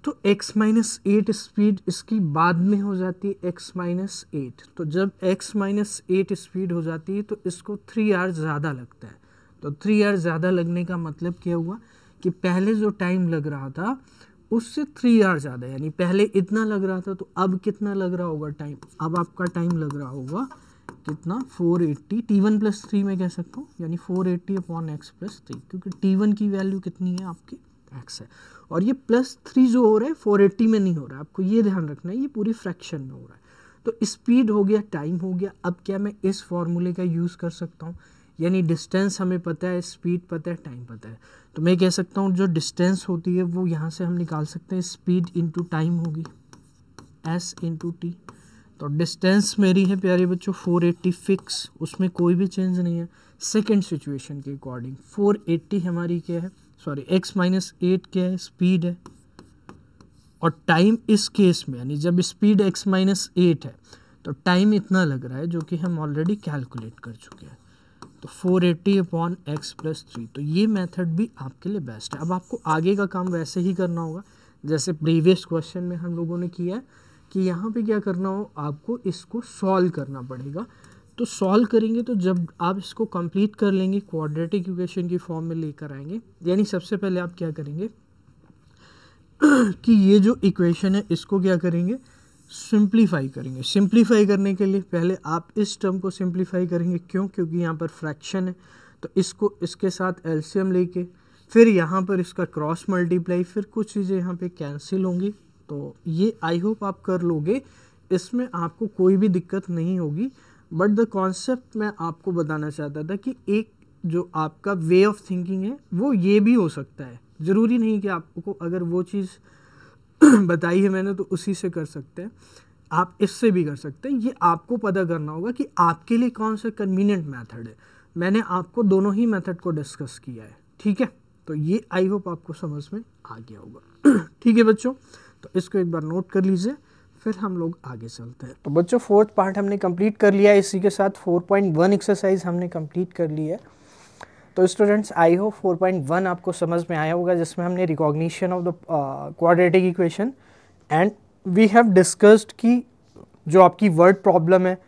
[SPEAKER 1] तो x माइनस 8 स्पीड इसकी बाद में हो जाती है x माइनस 8। तो जब x माइनस 8 स्पीड हो जाती है तो इसको 3 आवर ज़्यादा लगता है। तो 3 आवर ज़्यादा लगने का मतलब क्या हुआ कि पहले जो टाइम लग रहा था उससे 3 आवर ज़्यादा, यानी पहले इतना लग रहा था तो अब कितना लग रहा होगा टाइम? अब आपका टाइम लग रहा होगा कितना? 480 t1 प्लस 3 मैं कह सकता हूँ, यानी 480 अपॉन x प्लस 3, क्योंकि t1 की वैल्यू कितनी है आपकी? x है। और ये प्लस 3 जो हो रहा है 480 में नहीं हो रहा है, आपको ये ध्यान रखना है, ये पूरी फ्रैक्शन में हो रहा है। तो स्पीड हो गया, टाइम हो गया। अब क्या मैं इस फॉर्मूले का यूज़ कर सकता हूँ? यानी डिस्टेंस हमें पता है, स्पीड पता है, टाइम पता है, तो मैं कह सकता हूँ जो डिस्टेंस होती है वो यहाँ से हम निकाल सकते हैं, स्पीड इंटू टाइम होगी s इंटू टी। तो डिस्टेंस मेरी है प्यारे बच्चों 480 फिक्स, उसमें कोई भी चेंज नहीं है। सेकेंड सिचुएशन के अकॉर्डिंग 480 हमारी क्या है? सॉरी x माइनस 8 क्या है, स्पीड है, और टाइम इस केस में यानी जब स्पीड x माइनस 8 है तो टाइम इतना लग रहा है जो कि हम ऑलरेडी कैलकुलेट कर चुके हैं, तो 480 अपॉन एक्स प्लस 3। तो ये मेथड भी आपके लिए बेस्ट है। अब आपको आगे का काम वैसे ही करना होगा जैसे प्रीवियस क्वेश्चन में हम लोगों ने किया है कि यहाँ पे क्या करना हो, आपको इसको सॉल्व करना पड़ेगा। तो सॉल्व करेंगे तो जब आप इसको कंप्लीट कर लेंगे क्वाड्रेटिक इक्वेशन की फॉर्म में लेकर आएंगे, यानी सबसे पहले आप क्या करेंगे कि ये जो इक्वेशन है इसको क्या करेंगे, सिंप्लीफाई करेंगे। सिंप्लीफाई करने के लिए पहले आप इस टर्म को सिंप्लीफाई करेंगे, क्यों, क्योंकि यहाँ पर फ्रैक्शन है, तो इसको इसके साथ एलसीएम लेके फिर यहाँ पर इसका क्रॉस मल्टीप्लाई, फिर कुछ चीज़ें यहाँ पे कैंसिल होंगी। तो ये आई होप आप कर लोगे, इसमें आपको कोई भी दिक्कत नहीं होगी। बट द कॉन्सेप्ट मैं आपको बताना चाहता था कि एक जो आपका वे ऑफ थिंकिंग है वो ये भी हो सकता है, ज़रूरी नहीं कि आपको अगर वो चीज़ बताई है मैंने तो उसी से कर सकते हैं, आप इससे भी कर सकते हैं। ये आपको पता करना होगा कि आपके लिए कौन सा कन्वीनियंट मेथड है। मैंने आपको दोनों ही मेथड को डिस्कस किया है, ठीक है। तो ये आई होप आपको समझ में आ गया होगा ठीक है बच्चों, तो इसको एक बार नोट कर लीजिए, फिर हम लोग आगे चलते हैं। तो बच्चों फोर्थ पार्ट हमने कंप्लीट कर लिया है, इसी के साथ 4.1 एक्सरसाइज हमने कंप्लीट कर ली है। तो स्टूडेंट्स आई होप 4.1 आपको समझ में आया होगा, जिसमें हमने recognition of the quadratic equation and we have discussed कि जो आपकी वर्ड प्रॉब्लम है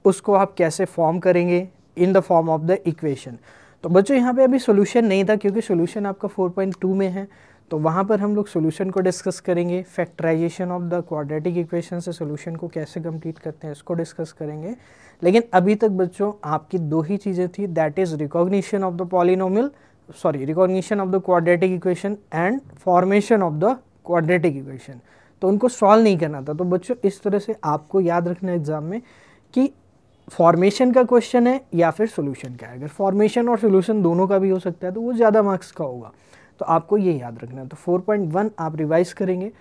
[SPEAKER 1] उसको आप कैसे फॉर्म करेंगे in the form of the equation. तो बच्चों यहाँ पे अभी सोल्यूशन नहीं था क्योंकि सोल्यूशन आपका 4.2 में है, तो वहाँ पर हम लोग सोल्यूशन को डिस्कस करेंगे। Factorisation of the quadratic equation से सोल्यूशन को कैसे कंप्लीट करते हैं इसको डिस्कस करेंगे। लेकिन अभी तक बच्चों आपकी दो ही चीज़ें थी, that is recognition of the polynomial, sorry recognition of the quadratic equation and formation of the quadratic equation. तो उनको सॉल्व नहीं करना था। तो बच्चों इस तरह से आपको याद रखना एग्जाम में कि फॉर्मेशन का क्वेश्चन है या फिर सोल्यूशन का है। अगर फॉर्मेशन और सोल्यूशन दोनों का भी हो सकता है तो वो ज़्यादा मार्क्स का होगा, तो आपको ये याद रखना है। तो 4.1 आप रिवाइज करेंगे,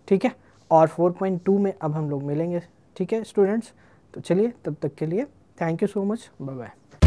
[SPEAKER 1] ठीक है, और 4.2 में अब हम लोग मिलेंगे, ठीक है स्टूडेंट्स। तो चलिए तब तक के लिए thank you so much, bye bye.